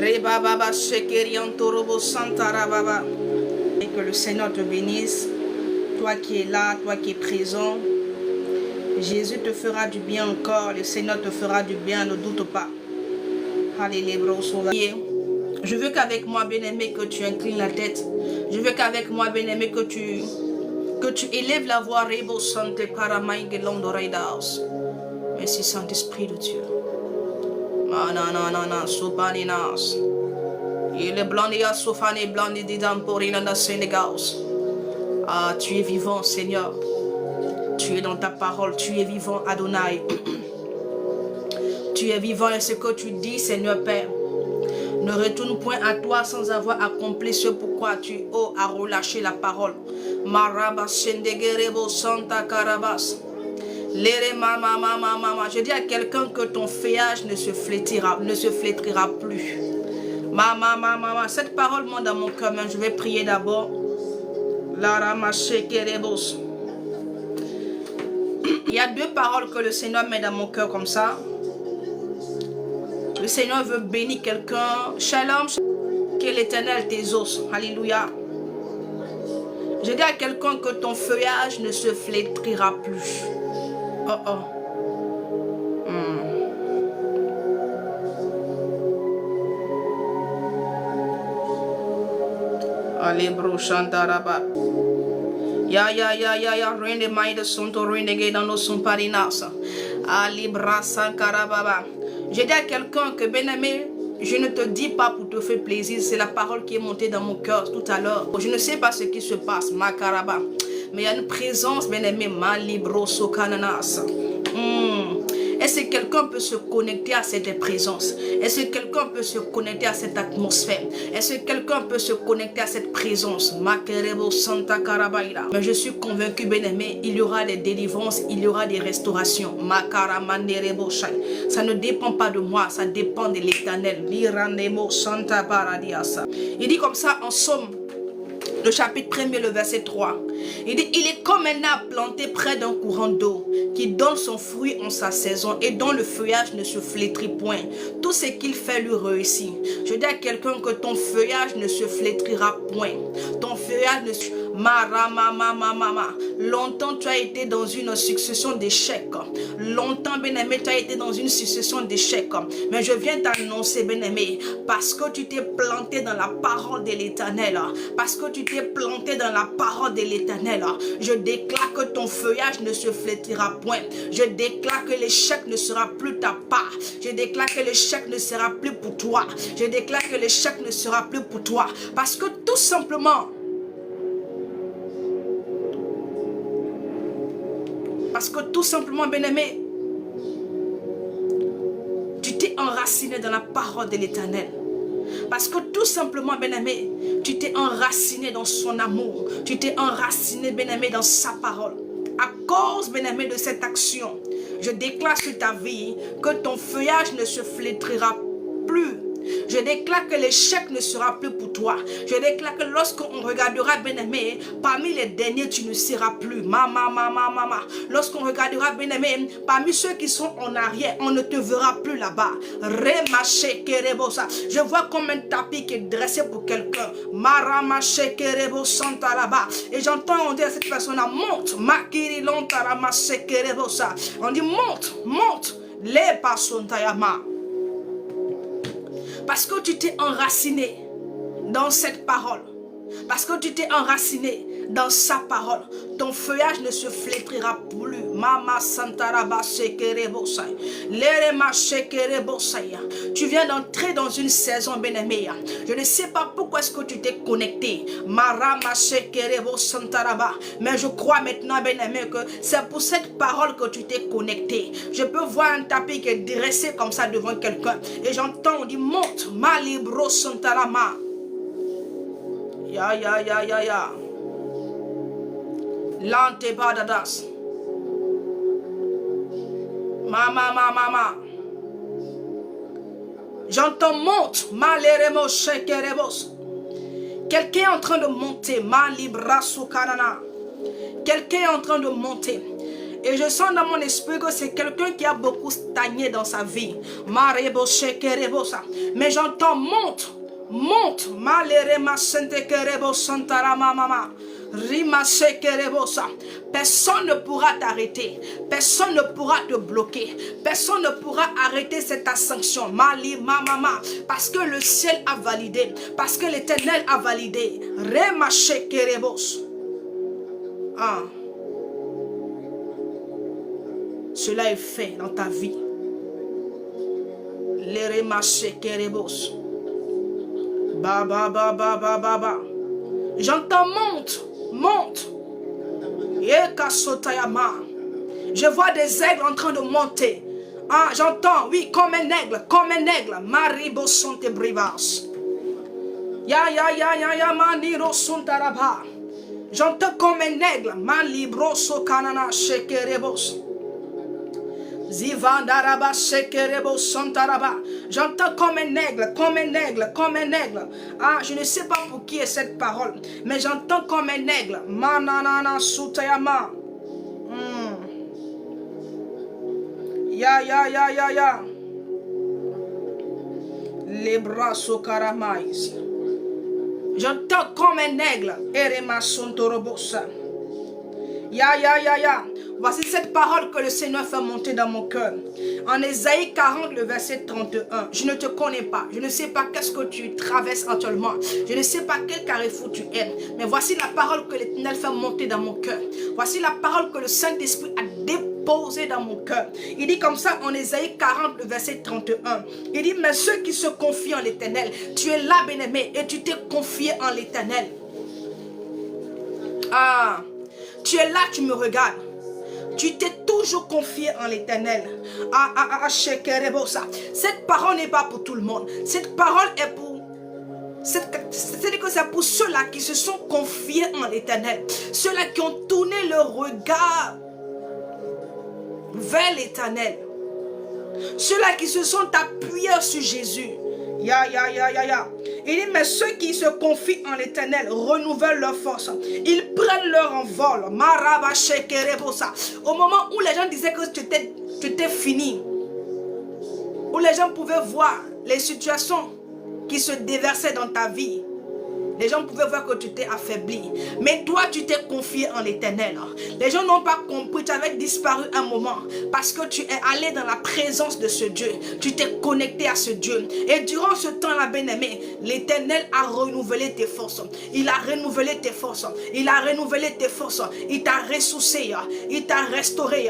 Et que le Seigneur te bénisse. Toi qui es là, toi qui es présent. Jésus te fera du bien encore. Le Seigneur te fera du bien, ne doute pas. Alléluia. Je veux qu'avec moi, bien-aimé, que tu inclines la tête. Je veux qu'avec moi, bien-aimé, que tu élèves la voix. Merci, Saint-Esprit de Dieu. Il est blanc, il y a Sofane blanc, il dit d'Amporina dans Sénégal. Ah, tu es vivant, Seigneur. Tu es dans ta parole, tu es vivant, Adonai. Tu es vivant et ce que tu dis, Seigneur Père, ne retourne point à toi sans avoir accompli ce pourquoi tu as relâché la parole. Maraba Sendegerebo Santa Carabas. Je dis à quelqu'un que ton feuillage ne se flétrira plus. Maman, cette parole monte dans mon cœur, mais je vais prier d'abord. Il y a deux paroles que le Seigneur met dans mon cœur comme ça. Le Seigneur veut bénir quelqu'un. Shalom, que l'Éternel tes os. Alléluia. Je dis à quelqu'un que ton feuillage ne se flétrira plus. Allez, bro, chantaraba. Ya, rende maï de son to rende gay dans nos son parinasa. Ali brasa karababa. Je dis à quelqu'un que bien-aimé, je ne te dis pas pour te faire plaisir, c'est la parole qui est montée dans mon cœur tout à l'heure. Je ne sais pas ce qui se passe, ma karaba. Mais il y a une présence, bien-aimé, ma libro so kananas. Est-ce que quelqu'un peut se connecter à cette présence? Est-ce que quelqu'un peut se connecter à cette atmosphère? Est-ce que quelqu'un peut se connecter à cette présence? Mais je suis convaincu, bien-aimé, il y aura des délivrances, il y aura des restaurations. Ça ne dépend pas de moi, ça dépend de l'Éternel. Il dit comme ça en Somme, le chapitre 1er, le verset 3. Il dit, il est comme un arbre planté près d'un courant d'eau, qui donne son fruit en sa saison et dont le feuillage ne se flétrit point. Tout ce qu'il fait lui réussit. Je dis à quelqu'un que ton feuillage ne se flétrira point. Ton feuillage ne se... Longtemps tu as été dans une succession d'échecs. Longtemps, bien-aimé, tu as été dans une succession d'échecs. Mais je viens t'annoncer, bien-aimé, parce que tu t'es planté dans la parole de l'Éternel, parce que tu t'es planté dans la parole de l'Éternel, je déclare que ton feuillage ne se flétrira point. Je déclare que l'échec ne sera plus ta part. Je déclare que l'échec ne sera plus pour toi. Je déclare que l'échec ne sera plus pour toi. Parce que tout simplement, bien-aimé, tu t'es enraciné dans la parole de l'Éternel. Parce que tout simplement, bien-aimé, tu t'es enraciné dans son amour. Tu t'es enraciné, bien-aimé, dans sa parole. À cause, bien-aimé, de cette action, je déclare sur ta vie que ton feuillage ne se flétrira plus. Je déclare que l'échec ne sera plus pour toi. Je déclare que lorsqu'on regardera, bien-aimé, parmi les derniers, tu ne seras plus. Lorsqu'on regardera, bien-aimé, parmi ceux qui sont en arrière, on ne te verra plus là-bas. Je vois comme un tapis qui est dressé pour quelqu'un. Et j'entends on dit à cette personne-là, monte. On dit monte. Les personnes tayama. Parce que tu t'es enraciné dans cette parole. Parce que tu t'es enraciné dans sa parole. Ton feuillage ne se flétrira plus. Mama Santaraba Shekerebosai. Lerema Shekerebosai. Tu viens d'entrer dans une saison bien-aimée. Je ne sais pas pourquoi est-ce que tu t'es connecté. Marama Shekerebo Santaraba. Mais je crois maintenant, bien-aimé, que c'est pour cette parole que tu t'es connecté. Je peux voir un tapis qui est dressé comme ça devant quelqu'un. Et j'entends, on dit, monte. Malibro Santarama. Ya. Lante badadas. Mama. J'entends monte. Maleremo shekerebos. Quelqu'un est en train de monter. Malibrasu kanana. Quelqu'un est en train de monter. Et je sens dans mon esprit que c'est quelqu'un qui a beaucoup stagné dans sa vie. Mais j'entends monte. Monte. Personne ne pourra t'arrêter. Personne ne pourra te bloquer. Personne ne pourra arrêter cette ascension. Parce que le ciel a validé. Parce que l'Éternel a validé. Ah. Cela est fait dans ta vie. J'entends monte. Je vois des aigles en train de monter. Ah, j'entends, oui, comme un aigle. Maribo sont tes brivas. Maniro sont taraba. J'entends comme un aigle. Malibro so kanana shekerebos. Zivandaraba shekerebo santaraba. J'entends comme un aigle. Ah, je ne sais pas pour qui est cette parole, mais j'entends comme un aigle. Mananana sutayama. Ya. Les bras sokaramais. J'entends comme un aigle. Erema sontorobosa. Ya. Voici cette parole que le Seigneur fait monter dans mon cœur. En Ésaïe 40, le verset 31. Je ne te connais pas. Je ne sais pas qu'est-ce que tu traverses actuellement. Je ne sais pas quel carrefour tu es. Mais voici la parole que l'Éternel fait monter dans mon cœur. Voici la parole que le Saint-Esprit a déposée dans mon cœur. Il dit comme ça en Ésaïe 40, le verset 31. Il dit, mais ceux qui se confient en l'Éternel, tu es là, bien-aimé, et tu t'es confié en l'Éternel. Ah, tu es là, tu me regardes. Tu t'es toujours confié en l'Éternel. Cette parole n'est pas pour tout le monde. Cette parole est pour... C'est-à-dire que c'est pour ceux-là qui se sont confiés en l'Éternel. Ceux-là qui ont tourné leur regard vers l'Éternel. Ceux-là qui se sont appuyés sur Jésus. Ya. Il dit, mais ceux qui se confient en l'Éternel renouvellent leur force. Ils prennent leur envol. Au moment où les gens disaient que tu étais fini, où les gens pouvaient voir les situations qui se déversaient dans ta vie, les gens pouvaient voir que tu t'es affaibli. Mais toi, tu t'es confié en l'Éternel. Les gens n'ont pas compris. Tu avais disparu un moment. Parce que tu es allé dans la présence de ce Dieu. Tu t'es connecté à ce Dieu. Et durant ce temps-là, bien-aimé, l'Éternel a renouvelé tes forces. Il a renouvelé tes forces. Il a renouvelé tes forces. Il t'a ressourcé. Il t'a restauré.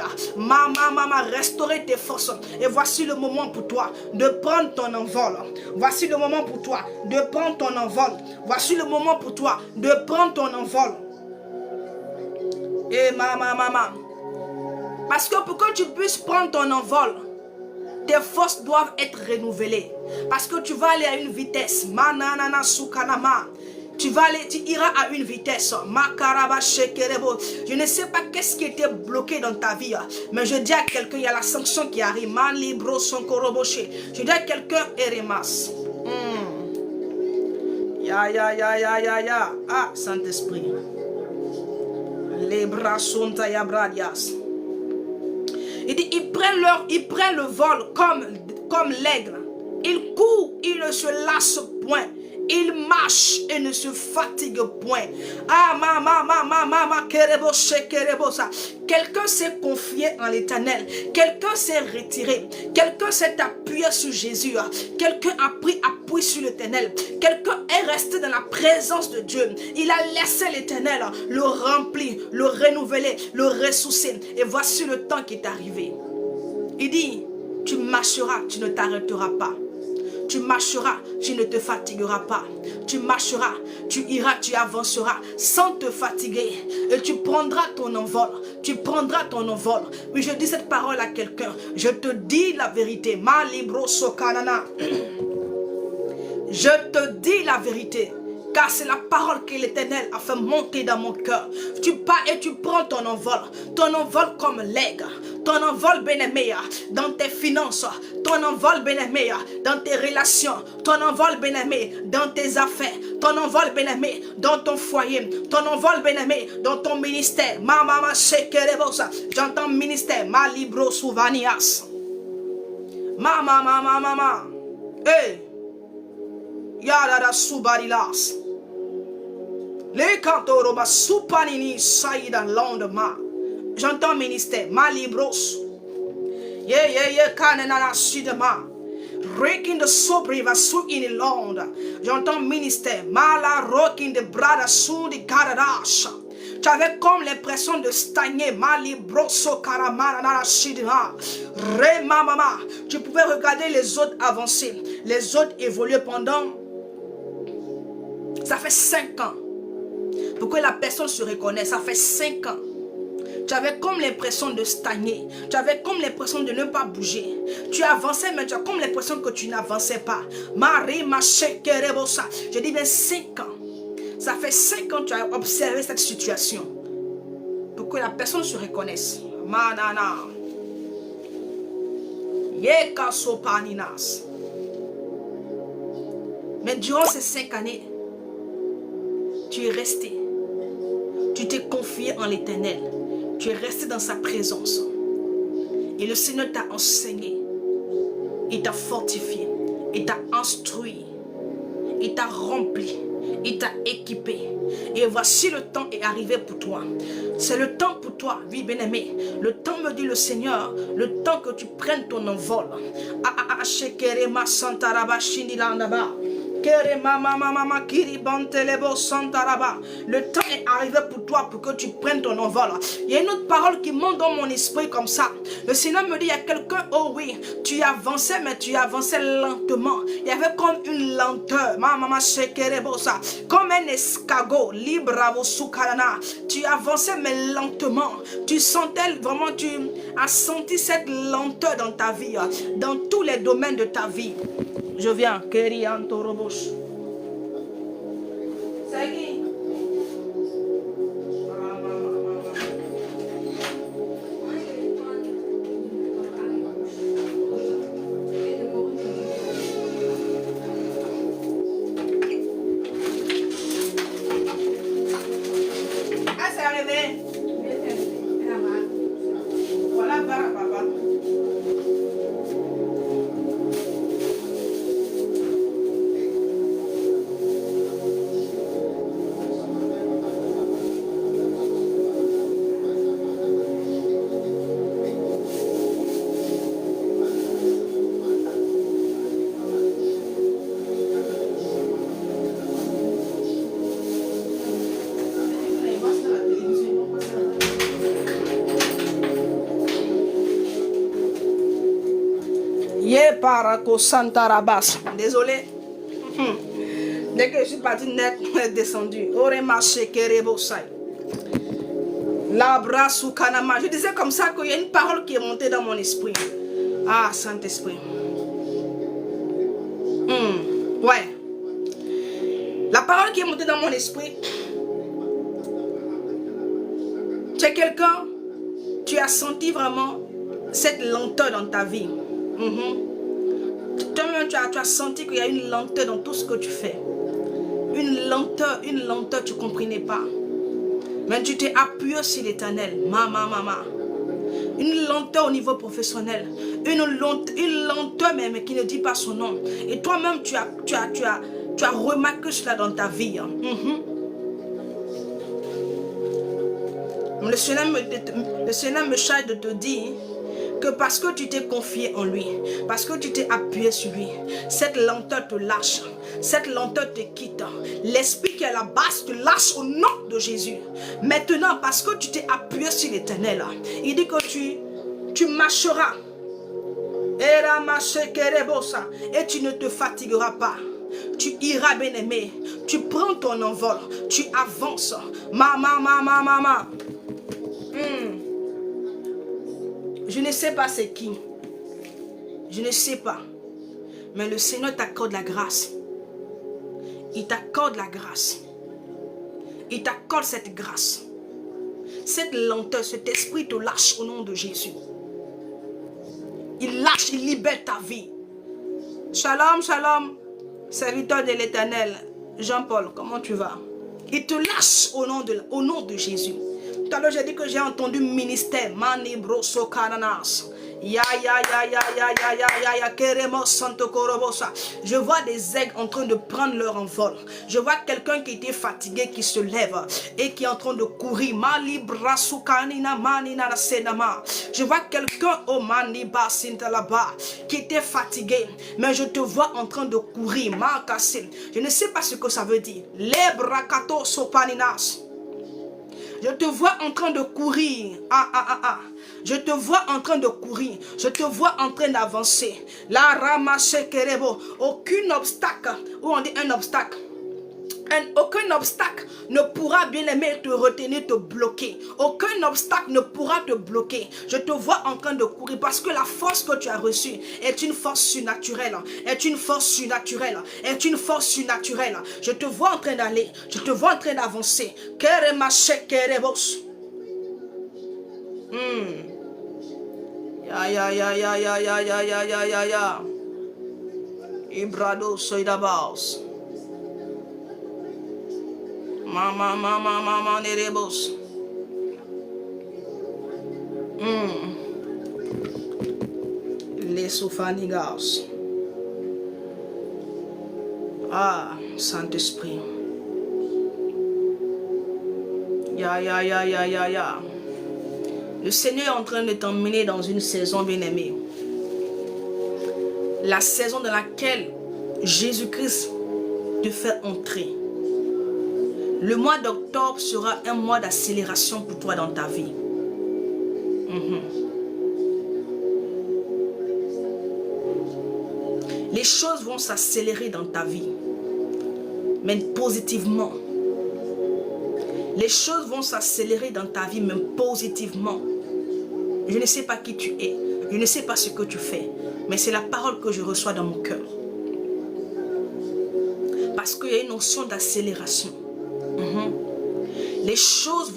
Restauré tes forces. Et voici le moment pour toi de prendre ton envol. Voici le moment pour toi de prendre ton envol. Voici le moment pour toi de prendre ton envol. Et maman. Parce que pour que tu puisses prendre ton envol, tes forces doivent être renouvelées. Parce que tu vas aller à une vitesse. Mananana sukanama. Tu iras à une vitesse. Je ne sais pas qu'est-ce qui était bloqué dans ta vie. Mais je dis à quelqu'un, il y a la sanction qui arrive. Je dis à quelqu'un, Eremas. Ya. Ah, Saint-Esprit. Les bras sont à bradias. Il dit, ils prennent le vol comme l'aigle. Ils courent, ils ne se lassent point. Ils marchent et ne se fatiguent point. Ah, quelqu'un s'est confié en l'Éternel. Quelqu'un s'est retiré. Quelqu'un s'est appuyé sur Jésus. Quelqu'un a pris appui sur l'Éternel. Quelqu'un est resté dans la présence de Dieu. Il a laissé l'Éternel le remplir, le renouveler, le ressourcer. Et voici le temps qui est arrivé. Il dit, tu marcheras, tu ne t'arrêteras pas. Tu marcheras, tu ne te fatigueras pas. Tu marcheras, tu iras, tu avanceras sans te fatiguer. Et tu prendras ton envol. Tu prendras ton envol. Oui, je dis cette parole à quelqu'un. Je te dis la vérité. Malibro sokanana. Je te dis la vérité. Car c'est la parole que l'Éternel a fait monter dans mon cœur. Tu pars et tu prends ton envol. Ton envol comme l'aigle. ton envol, bien-aimé, dans tes finances, ton envol, bien-aimé, dans tes relations, ton envol, bien-aimé, dans tes affaires, ton envol, bien-aimé, dans ton foyer, ton envol, bien-aimé, dans ton ministère. Mama Shekerebosa, j'entends ministère, ma libro souvanias. Mama. Hey, Yadada Subarilas. Les cantoro supanini saïda lendemain. J'entends ministère, ma libros. Yeah, kanana sidema. Breaking the sobri va su in Londres. J'entends ministère, mala rocking the brother soon the garadash. Tu avais comme l'impression de stagner, ma libroso caramana na sidema. Re mama. Tu pouvais regarder les autres avancer, les autres évoluer pendant. Ça fait 5 ans. Pour que la personne se reconnaisse, ça fait 5 ans. Tu avais comme l'impression de stagner. Tu avais comme l'impression de ne pas bouger. Tu avançais, mais tu as comme l'impression que tu n'avançais pas. Marie Machekerebosa. Je dis bien 5 ans. Ça fait 5 ans que tu as observé cette situation. Pour que la personne se reconnaisse. Manana. Yeka sopaninas. Mais durant ces 5 années, tu es resté. Tu t'es confié en l'Éternel. Tu es resté dans sa présence. Et le Seigneur t'a enseigné. Il t'a fortifié. Il t'a instruit. Il t'a rempli. Il t'a équipé. Et voici le temps est arrivé pour toi. C'est le temps pour toi, oui bien-aimé. Le temps, me dit le Seigneur, le temps que tu prennes ton envol. Le temps est arrivé pour toi pour que tu prennes ton envol. Il y a une autre parole qui monte dans mon esprit comme ça. Le Seigneur me dit, il y a quelqu'un, oh oui, tu avançais mais tu avançais lentement. Il y avait comme une lenteur. Comme un escargot, libre. Tu avançais mais lentement. Tu sentais vraiment, tu as senti cette lenteur dans ta vie, dans tous les domaines de ta vie. Je viens. Kerianto Robosh. C'est qui? Ah, c'est arrivé. Voilà, papa. Parako Santarabas. Désolé. Dès que je suis parti net, descendu. Orema Shekerebosai. Labra sous Kanama. Je disais comme ça qu'il y a une parole qui est montée dans mon esprit. Ah, Saint-Esprit. Ouais. La parole qui est montée dans mon esprit. Tu es quelqu'un, tu as senti vraiment cette lenteur dans ta vie. Toi-même, tu as senti qu'il y a une lenteur dans tout ce que tu fais. Une lenteur, tu ne comprenais pas. Mais tu t'es appuyé sur l'Éternel. Maman. Une lenteur au niveau professionnel. Une lenteur même qui ne dit pas son nom. Et toi-même, tu as remarqué cela dans ta vie. Le Seigneur me charge de te dire que parce que tu t'es confié en lui, parce que tu t'es appuyé sur lui, cette lenteur te lâche, cette lenteur te quitte. L'esprit qui est à la base te lâche au nom de Jésus. Maintenant, parce que tu t'es appuyé sur l'Éternel, il dit que tu marcheras. Et tu ne te fatigueras pas. Tu iras, bien-aimé. Tu prends ton envol. Tu avances. Maman. Je ne sais pas c'est qui. Je ne sais pas. Mais le Seigneur t'accorde la grâce. Il t'accorde la grâce. Il t'accorde cette grâce. Cette lenteur, cet esprit te lâche au nom de Jésus. Il lâche, il libère ta vie. Shalom, shalom, serviteur de l'Éternel. Jean-Paul, comment tu vas? Il te lâche au nom de Jésus. Tout à l'heure, j'ai dit que j'ai entendu ministère. Mani broso kananas. Ya ya ya ya ya ya ya ya ya keremo santo korobosa. Je vois des aigles en train de prendre leur envol. Je vois quelqu'un qui était fatigué qui se lève et qui est en train de courir. Mali brasu kanina manina na senama. Je vois quelqu'un au mani basinta là-bas qui était fatigué, mais je te vois en train de courir. Makasim. Je ne sais pas ce que ça veut dire. Les brakato sopaninas. Je te vois en train de courir. Je te vois en train de courir. Je te vois en train d'avancer. La ramasse kerebo. Aucun obstacle. Ou on dit un obstacle. Aucun obstacle ne pourra, bien aimé, te retenir, te bloquer. Aucun obstacle ne pourra te bloquer. Je te vois en train de courir parce que la force que tu as reçue est une force surnaturelle. Est une force surnaturelle. Est une force surnaturelle. Je te vois en train d'aller. Je te vois en train d'avancer. Ya ya ya ya ya ya ya ya ya ya ya. Ibrado soidabas. Mama, nerebos. Les soufanigas. Ah, Saint-Esprit. Ya. Le Seigneur est en train de t'emmener dans une saison bien-aimée. La saison dans laquelle Jésus-Christ te fait entrer. Le mois d'octobre sera un mois d'accélération pour toi dans ta vie. Les choses vont s'accélérer dans ta vie, mais positivement. Les choses vont s'accélérer dans ta vie, même positivement. Je ne sais pas qui tu es, je ne sais pas ce que tu fais, mais c'est la parole que je reçois dans mon cœur. Parce qu'il y a une notion d'accélération. Les choses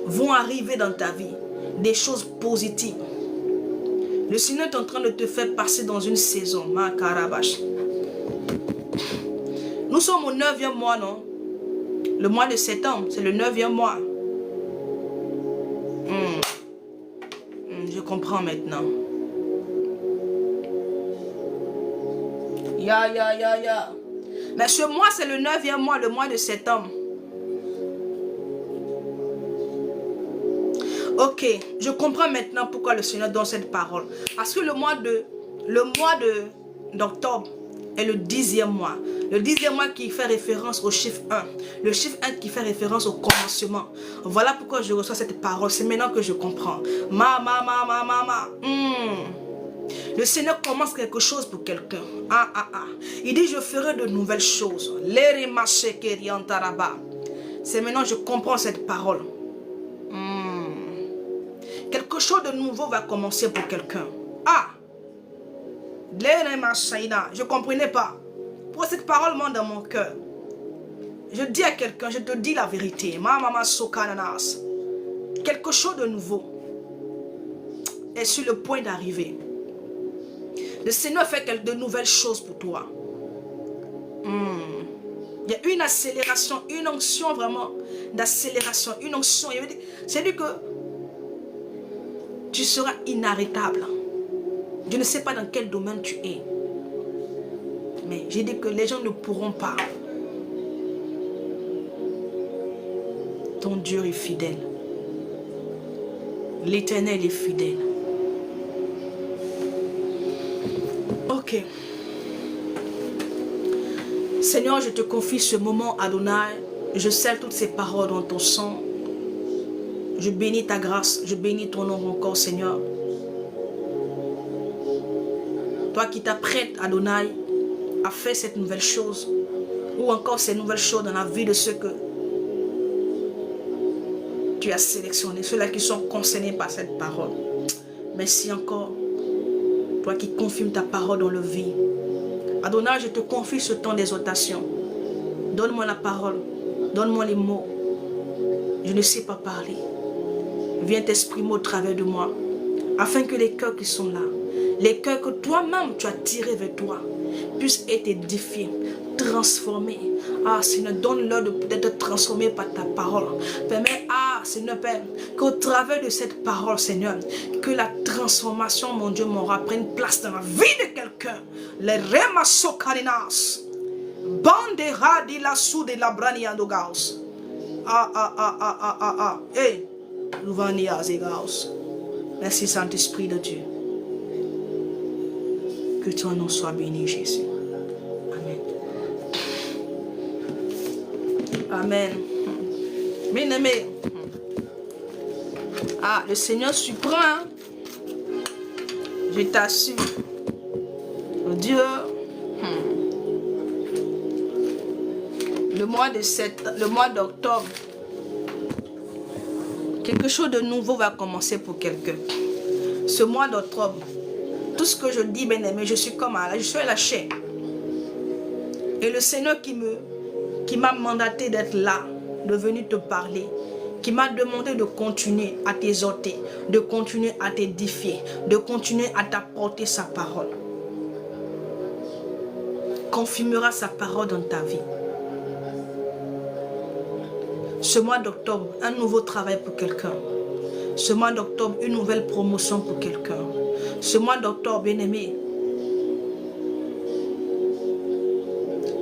vont arriver dans ta vie, des choses positives. Le Seigneur est en train de te faire passer dans une saison. Ma carabache. Nous sommes au 9e mois, non? Le mois de septembre, c'est le 9e mois. Je comprends maintenant. Ya. Mais ce mois, c'est le 9e mois, le mois de septembre. Ok, je comprends maintenant pourquoi le Seigneur donne cette parole. Parce que le mois d'octobre est le 10e mois. Le 10e mois qui fait référence au chiffre 1. Le chiffre 1 qui fait référence au commencement. Voilà pourquoi je reçois cette parole. C'est maintenant que je comprends. Le Seigneur commence quelque chose pour quelqu'un. Il dit, je ferai de nouvelles choses. C'est maintenant que je comprends cette parole. Quelque chose de nouveau va commencer pour quelqu'un. Je ne comprenais pas. Pour cette parole monte dans mon cœur. Je dis à quelqu'un, je te dis la vérité. Quelque chose de nouveau est sur le point d'arriver. Le Seigneur fait de nouvelles choses pour toi. Il y a une accélération, une onction vraiment d'accélération, une onction. C'est-à-dire que tu seras inarrêtable. Je ne sais pas dans quel domaine tu es. Mais j'ai dit que les gens ne pourront pas. Ton Dieu est fidèle. L'Éternel est fidèle. Ok. Seigneur, je te confie ce moment, Adonai. Je scelle toutes ces paroles dans ton sang. Je bénis ta grâce. Je bénis ton nom encore, Seigneur. Toi qui t'apprêtes, Adonai, à faire cette nouvelle chose. Ou encore ces nouvelles choses dans la vie de ceux que tu as sélectionnés. Ceux-là qui sont concernés par cette parole. Merci encore. Toi qui confirmes ta parole dans le vie. Adonai, je te confie ce temps d'exhortation. Donne-moi la parole. Donne-moi les mots. Je ne sais pas parler. Viens t'exprimer au travers de moi. afin que les cœurs qui sont là, les cœurs que toi-même tu as tirés vers toi, puissent être édifiés, transformés. Ah, Seigneur, donne-leur d'être transformés par ta parole. Permets, Seigneur Père, qu'au travers de cette parole, Seigneur, que la transformation, mon Dieu, mon roi, prenne place dans la vie de quelqu'un. Les remasokarinas. Bandera di la sou de la brania do gaus. Hey, Louvania Zegaus. Merci Saint-Esprit de Dieu. Que ton nom soit béni, Jésus. Amen. Amen. Bien-aimé. Le Seigneur suprême. Je t'assure. Dieu. Le mois d'octobre, quelque chose de nouveau va commencer pour quelqu'un. Ce mois d'octobre, tout ce que je dis, bien aimé, je suis à la chair. Et le Seigneur qui m'a mandaté d'être là, de venir te parler, qui m'a demandé de continuer à t'exhorter, de continuer à t'édifier, de continuer à t'apporter sa parole, confirmera sa parole dans ta vie. Ce mois d'octobre, un nouveau travail pour quelqu'un. Ce mois d'octobre, une nouvelle promotion pour quelqu'un. Ce mois d'octobre, bien-aimé,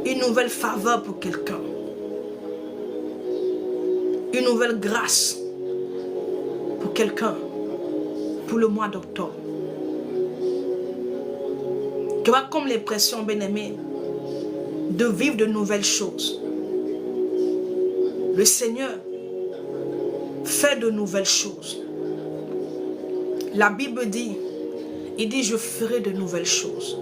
une nouvelle faveur pour quelqu'un. Une nouvelle grâce pour quelqu'un. Pour le mois d'octobre. Tu as comme l'impression, bien-aimé, de vivre de nouvelles choses. Le Seigneur fait de nouvelles choses. La Bible dit, il dit, je ferai de nouvelles choses.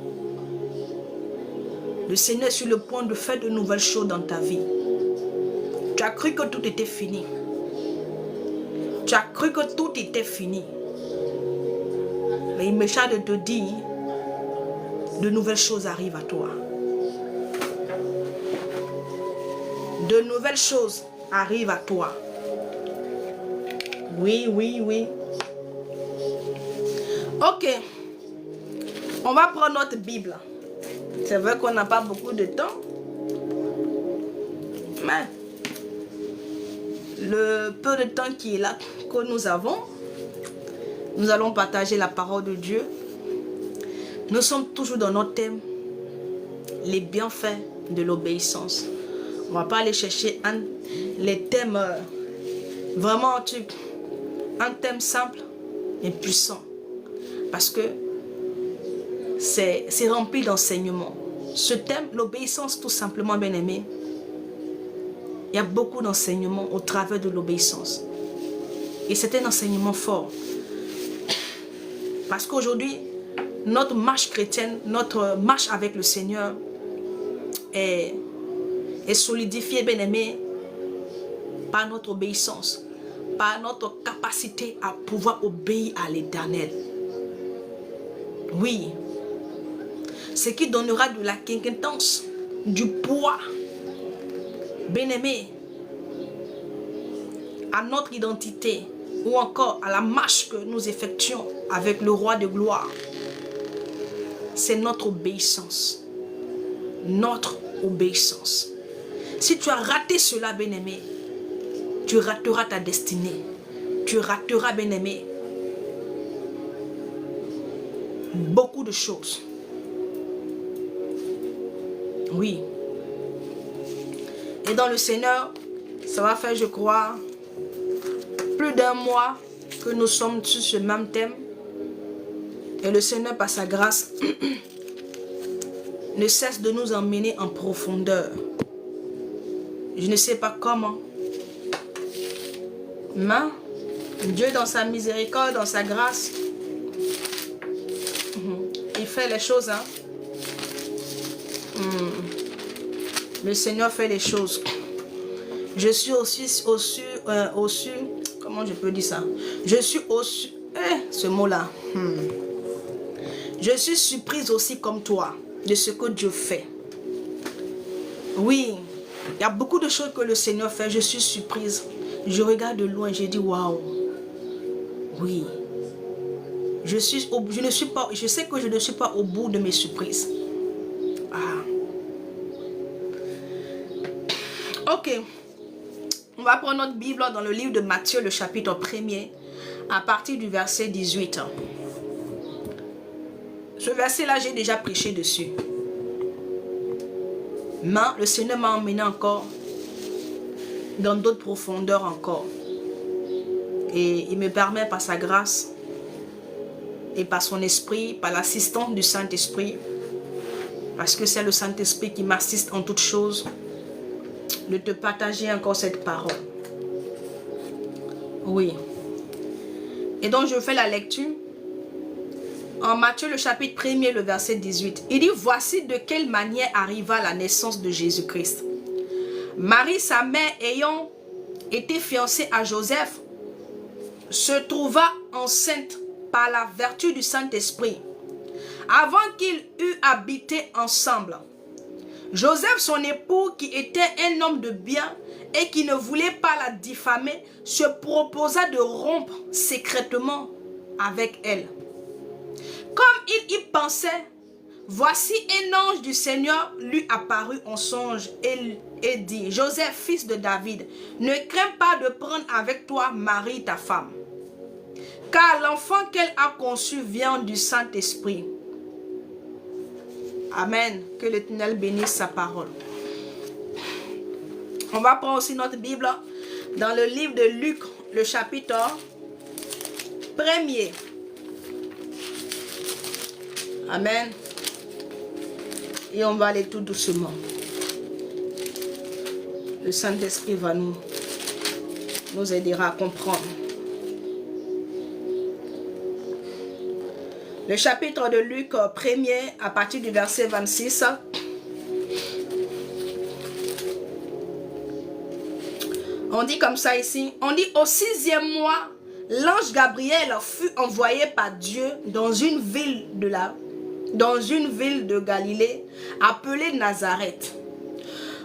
Le Seigneur est sur le point de faire de nouvelles choses dans ta vie. Tu as cru que tout était fini. Tu as cru que tout était fini. Mais il me charge de te dire, de nouvelles choses arrivent à toi. De nouvelles choses arrive à toi. Oui. Ok. On va prendre notre Bible. C'est vrai qu'on n'a pas beaucoup de temps. Mais le peu de temps qui est là, que nous avons, nous allons partager la parole de Dieu. Nous sommes toujours dans notre thème, les bienfaits de l'obéissance. On ne va pas aller chercher les thèmes vraiment un thème simple et puissant. Parce que c'est rempli d'enseignements. Ce thème, l'obéissance tout simplement, bien aimé, il y a beaucoup d'enseignements au travers de l'obéissance. Et c'est un enseignement fort. Parce qu'aujourd'hui, notre marche chrétienne, notre marche avec le Seigneur est solidifiée, bien aimé, par notre obéissance, par notre capacité à pouvoir obéir à l'Éternel. Oui. Ce qui donnera de la quinquintance, du poids, bien aimé, à notre identité ou encore à la marche que nous effectuons avec le roi de gloire. C'est notre obéissance. Notre obéissance. Si tu as raté cela, bien-aimé, tu rateras ta destinée. Tu rateras, bien-aimé, beaucoup de choses. Oui. Et dans le Seigneur, ça va faire, je crois, plus d'un mois que nous sommes sur ce même thème. Et le Seigneur, par sa grâce, ne cesse de nous emmener en profondeur. Je ne sais pas comment. Mais Dieu, dans sa miséricorde, dans sa grâce, il fait les choses. Hein? Le Seigneur fait les choses. Je suis aussi comment je peux dire ça? Je suis aussi, ce mot-là. Je suis surprise aussi comme toi de ce que Dieu fait. Oui, il y a beaucoup de choses que le Seigneur fait. Je suis surprise. Je regarde de loin, j'ai dit waouh. Oui. je sais que je ne suis pas au bout de mes surprises. Ok. On va prendre notre Bible dans le livre de Matthieu, le chapitre 1er, à partir du verset 18. Ce verset-là, j'ai déjà prêché dessus. Mais le Seigneur m'a emmené encore dans d'autres profondeurs encore. Et il me permet par sa grâce et par son esprit, par l'assistance du Saint-Esprit, parce que c'est le Saint-Esprit qui m'assiste en toutes choses, de te partager encore cette parole. Oui. Et donc je fais la lecture en Matthieu le chapitre 1er, le verset 18. Il dit, voici de quelle manière arriva la naissance de Jésus-Christ. Marie, sa mère, ayant été fiancée à Joseph, se trouva enceinte par la vertu du Saint-Esprit, avant qu'ils eussent habité ensemble. Joseph, son époux, qui était un homme de bien et qui ne voulait pas la diffamer, se proposa de rompre secrètement avec elle. Comme il y pensait, voici un ange du Seigneur lui apparut en songe et dit, Joseph, fils de David, ne crains pas de prendre avec toi Marie, ta femme, car l'enfant qu'elle a conçu vient du Saint-Esprit. Amen. Que l'Éternel bénisse sa parole. On va prendre aussi notre Bible dans le livre de Luc, le chapitre 1er. Amen. Et on va aller tout doucement. Le Saint-Esprit va nous aidera à comprendre. Le chapitre de Luc 1er, à partir du verset 26. On dit comme ça ici. On dit au 6e mois, l'ange Gabriel fut envoyé par Dieu dans une ville de Galilée appelée Nazareth,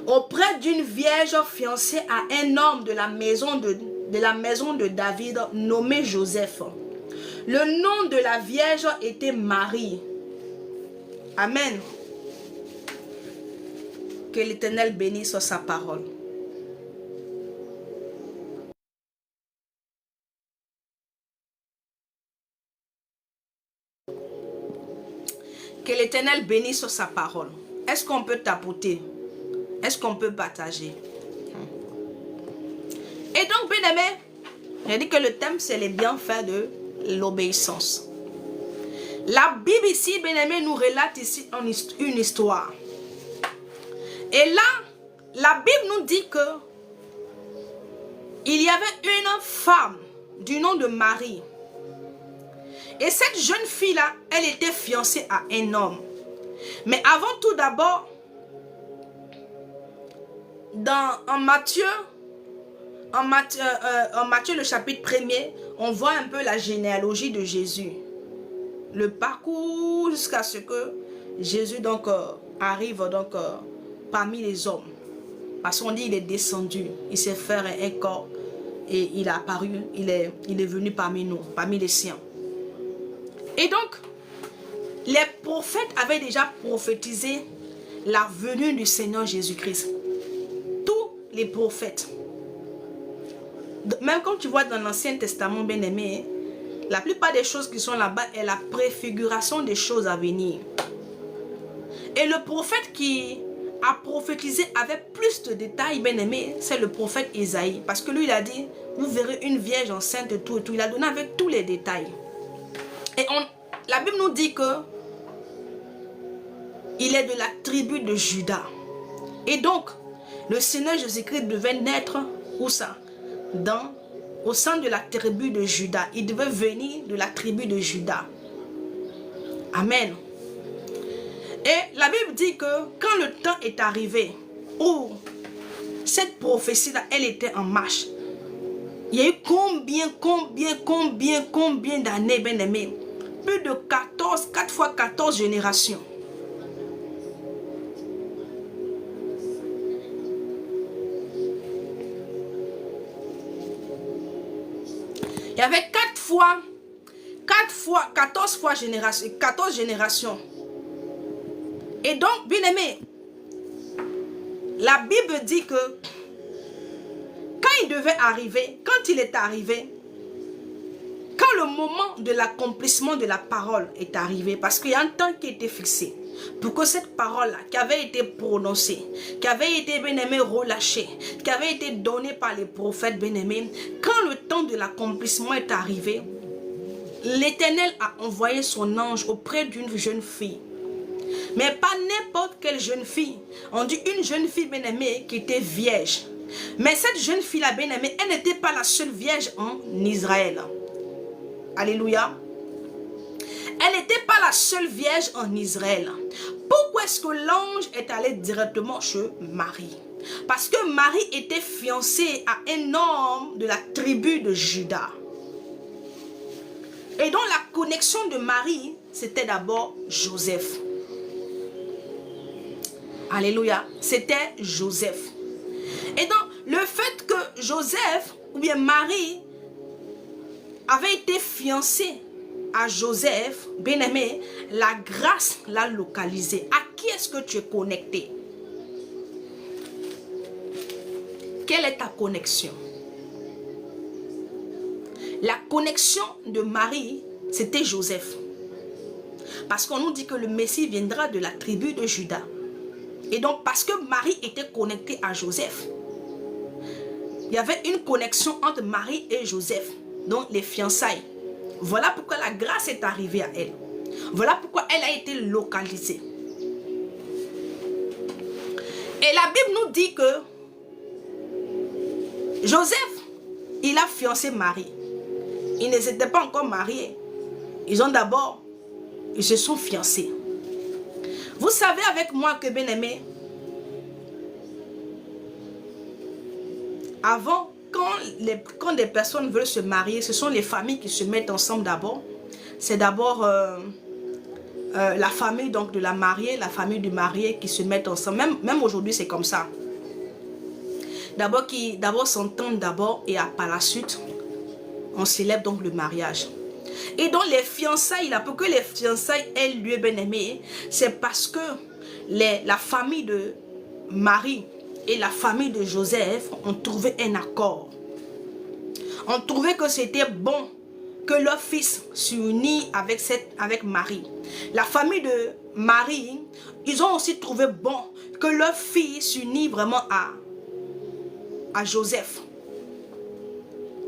auprès d'une vierge fiancée à un homme de la maison de David nommé Joseph. Le nom de la vierge était Marie. Amen. Que l'Éternel bénisse sa parole. Que l'Éternel bénisse sa parole. Est-ce qu'on peut tapoter? Est-ce qu'on peut partager? Et donc, bien aimé, j'ai dit que le thème, c'est les bienfaits de l'obéissance. La Bible ici, bien aimé, nous relate ici une histoire. Et là, la Bible nous dit que il y avait une femme du nom de Marie. Et cette jeune fille-là, elle était fiancée à un homme. Mais avant tout d'abord, en Matthieu le chapitre 1er, on voit un peu la généalogie de Jésus. Le parcours jusqu'à ce que Jésus donc arrive donc parmi les hommes. Parce qu'on dit il est descendu, il s'est fait un corps et il a apparu, il est venu parmi nous, parmi les siens. Et donc, les prophètes avaient déjà prophétisé la venue du Seigneur Jésus-Christ. Tous les prophètes. Même quand tu vois dans l'Ancien Testament, bien aimé, la plupart des choses qui sont là-bas est la préfiguration des choses à venir. Et le prophète qui a prophétisé avec plus de détails, bien aimé, c'est le prophète Isaïe. Parce que lui, il a dit, vous verrez une vierge enceinte et tout. Il a donné avec tous les détails. Et la Bible nous dit que il est de la tribu de Juda. Et donc, le Seigneur Jésus-Christ devait naître, où ça? Au sein de la tribu de Juda. Il devait venir de la tribu de Juda. Amen. Et la Bible dit que quand le temps est arrivé, où cette prophétie-là, elle était en marche. Il y a eu combien d'années, bien aimé? Plus de 4 fois 14 générations. Il y avait 4 fois génération, 14 générations. Et donc, bien aimé, la Bible dit que quand il devait arriver, quand il est arrivé, quand le moment de l'accomplissement de la parole est arrivé, parce qu'il y a un temps qui était fixé, pour que cette parole-là, qui avait été prononcée, qui avait été bien aimé relâchée, qui avait été donnée par les prophètes bien aimés, quand le temps de l'accomplissement est arrivé, l'Éternel a envoyé son ange auprès d'une jeune fille. Mais pas n'importe quelle jeune fille. On dit une jeune fille bien aimée qui était vierge. Mais cette jeune fille-là bien aimée, elle n'était pas la seule vierge en Israël. Alléluia. Elle n'était pas la seule vierge en Israël. Pourquoi est-ce que l'ange est allé directement chez Marie? Parce que Marie était fiancée à un homme de la tribu de Juda. Et donc la connexion de Marie, c'était d'abord Joseph. Alléluia. C'était Joseph. Et donc le fait que Joseph, ou bien Marie, avait été fiancée à Joseph, bien-aimé, la grâce l'a localisé. À qui est-ce que tu es connecté? Quelle est ta connexion? La connexion de Marie, c'était Joseph. Parce qu'on nous dit que le Messie viendra de la tribu de Juda. Et donc, parce que Marie était connectée à Joseph, il y avait une connexion entre Marie et Joseph, donc les fiançailles. Voilà pourquoi la grâce est arrivée à elle. Voilà pourquoi elle a été localisée. Et la Bible nous dit que Joseph, il a fiancé Marie. Ils ne s'étaient pas encore mariés. Ils se sont fiancés. Vous savez avec moi que, bien aimé, avant, quand des personnes veulent se marier, ce sont les familles qui se mettent ensemble d'abord. C'est d'abord la famille donc, de la mariée, la famille du marié qui se mettent ensemble. Même aujourd'hui, c'est comme ça. D'abord s'entendent d'abord et par la suite, on célèbre donc le mariage. Et donc les fiançailles, là, pour que les fiançailles aient lieu, bien aimé, c'est parce que la famille de Marie et la famille de Joseph ont trouvé un accord. On trouvait que c'était bon que leur fils s'unisse avec Marie. La famille de Marie, ils ont aussi trouvé bon que leur fille s'unisse vraiment à Joseph.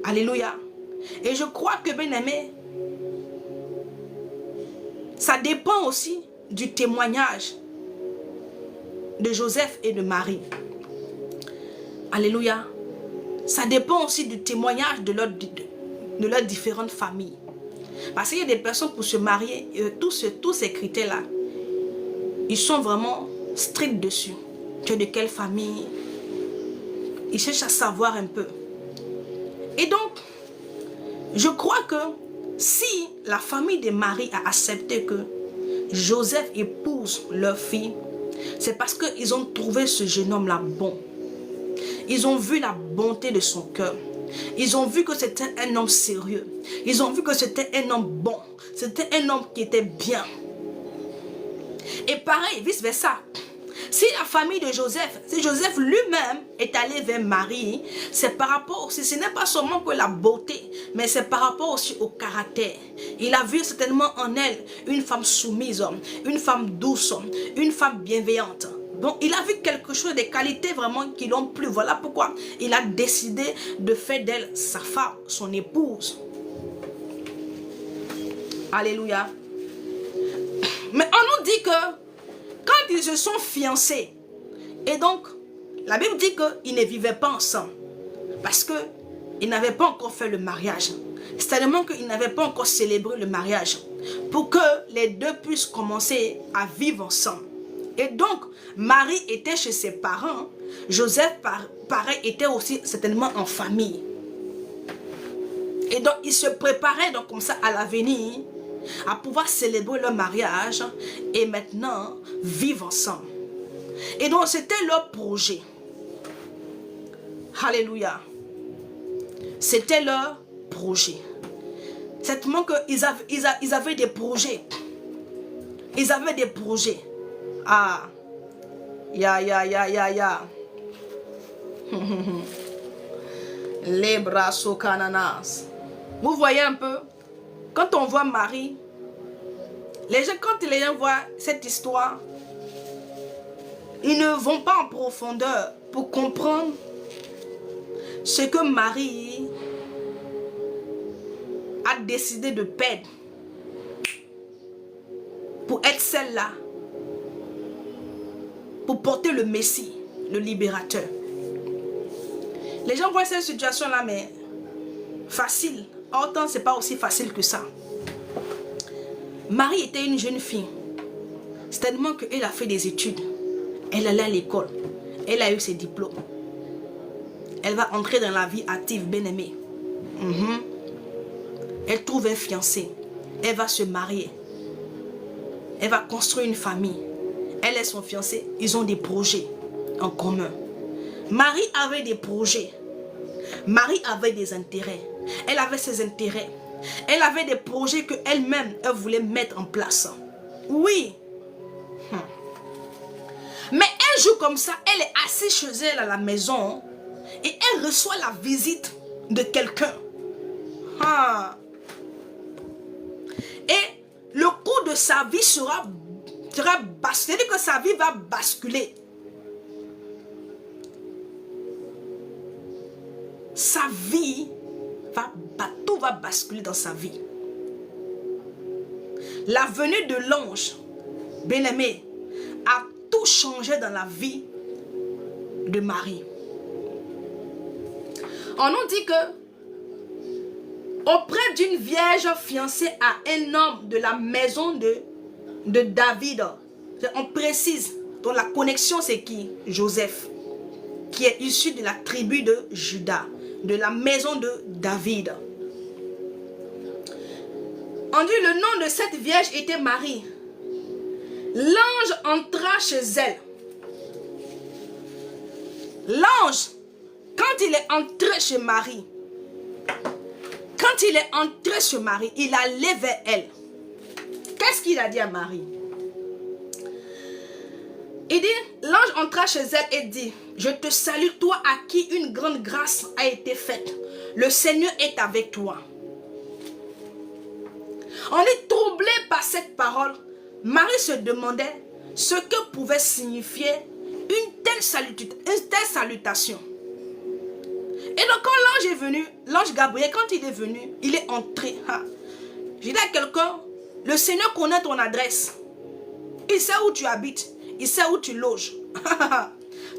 Alléluia. Et je crois que, bien aimé, ça dépend aussi du témoignage de Joseph et de Marie. Alléluia. Ça dépend aussi du témoignage de leurs différentes familles. Parce qu'il y a des personnes pour se marier, tous ces critères-là, ils sont vraiment stricts dessus. Tu es de quelle famille? Ils cherchent à savoir un peu. Et donc, je crois que si la famille de Marie a accepté que Joseph épouse leur fille, c'est parce qu'ils ont trouvé ce jeune homme-là bon. Ils ont vu la bonté de son cœur. Ils ont vu que c'était un homme sérieux. Ils ont vu que c'était un homme bon. C'était un homme qui était bien. Et pareil, vice versa. Si la famille de Joseph, si Joseph lui-même est allé vers Marie, c'est par rapport aussi, ce n'est pas seulement que la beauté, mais c'est par rapport aussi au caractère. Il a vu certainement en elle une femme soumise, une femme douce, une femme bienveillante. Donc il a vu quelque chose, des qualités vraiment qui l'ont plu. Voilà pourquoi il a décidé de faire d'elle sa femme, son épouse. Alléluia. Mais on nous dit que quand ils se sont fiancés, et donc la Bible dit qu'ils ne vivaient pas ensemble parce qu'ils n'avaient pas encore fait le mariage. C'est-à-dire qu'ils n'avaient pas encore célébré le mariage pour que les deux puissent commencer à vivre ensemble. Et donc Marie était chez ses parents, Joseph pareil était aussi certainement en famille. Et donc ils se préparaient donc comme ça à l'avenir, à pouvoir célébrer leur mariage et maintenant vivre ensemble. Et donc c'était leur projet. Alléluia. C'était leur projet. Certainement qu'ils avaient, ils avaient des projets. Ils avaient des projets. Ah. Ya. Les bras sous cananas. Vous voyez un peu, quand on voit Marie, les gens, quand les gens voient cette histoire, ils ne vont pas en profondeur pour comprendre ce que Marie a décidé de perdre pour être celle-là, pour porter le Messie, le libérateur. Les gens voient cette situation-là, mais facile. Autant, ce n'est pas aussi facile que ça. Marie était une jeune fille. C'est-à-dire qu'elle a fait des études. Elle allait à l'école. Elle a eu ses diplômes. Elle va entrer dans la vie active, bien-aimée. Elle trouve un fiancé. Elle va se marier. Elle va construire une famille. Elle et son fiancé, ils ont des projets en commun. Marie avait des projets. Marie avait des intérêts. Elle avait ses intérêts. Elle avait des projets qu'elle-même, elle voulait mettre en place. Oui. Mais un jour comme ça, elle est assise chez elle à la maison et elle reçoit la visite de quelqu'un. Et le cours de sa vie sera basculé, c'est-à-dire que sa vie va basculer. Sa vie tout va basculer dans sa vie. La venue de l'ange, bien-aimé, a tout changé dans la vie de Marie. On nous dit que auprès d'une vierge fiancée à un homme de la maison de David, on précise, donc la connexion c'est qui? Joseph, qui est issu de la tribu de Juda, de la maison de David. On dit le nom de cette vierge était Marie. L'ange entra chez elle. L'ange, quand il est entré chez Marie, il allait vers elle. Qu'est-ce qu'il a dit à Marie? Il dit, l'ange entra chez elle et dit, je te salue, toi à qui une grande grâce a été faite. Le Seigneur est avec toi. On est troublé par cette parole. Marie se demandait ce que pouvait signifier une telle salutation. Et donc quand l'ange est venu, l'ange Gabriel, quand il est venu, il est entré. J'ai dit à quelqu'un, le Seigneur connaît ton adresse. Il sait où tu habites. Il sait où tu loges.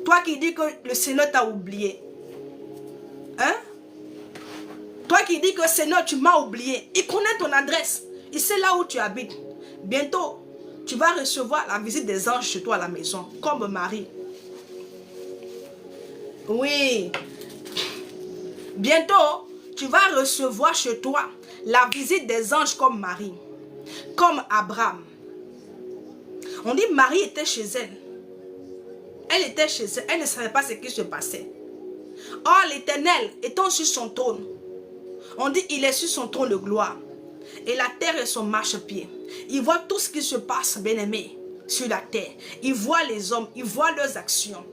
Toi qui dis que le Seigneur t'a oublié. Hein? Toi qui dis que Seigneur tu m'as oublié. Il connaît ton adresse. Il sait là où tu habites. Bientôt, tu vas recevoir la visite des anges chez toi à la maison. Comme Marie. Oui. Bientôt, tu vas recevoir chez toi la visite des anges comme Marie. Comme Abraham. On dit Marie était chez elle. Elle était chez elle. Elle ne savait pas ce qui se passait. Or, l'Éternel étant sur son trône. On dit il est sur son trône de gloire. Et la terre est son marchepied. Il voit tout ce qui se passe, bien-aimé, sur la terre. Il voit les hommes, il voit leurs actions.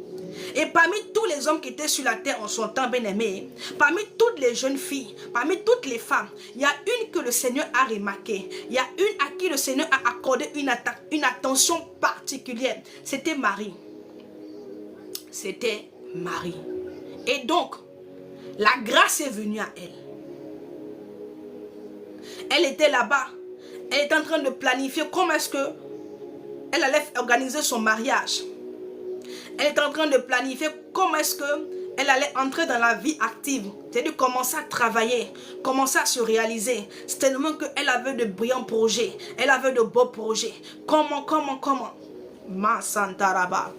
Et parmi tous les hommes qui étaient sur la terre en son temps, bien-aimé, parmi toutes les jeunes filles, parmi toutes les femmes, il y a une que le Seigneur a remarquée. Il y a une à qui le Seigneur a accordé une attention particulière. C'était Marie. C'était Marie. Et donc, la grâce est venue à elle. Elle était là-bas. Elle était en train de planifier comment est-ce que elle allait organiser son mariage. Elle était en train de planifier comment est-ce qu'elle allait entrer dans la vie active. C'est-à-dire commencer à travailler, commencer à se réaliser. C'est tellement qu'elle avait de brillants projets. Elle avait de beaux projets. Comment? Ma Santaraba.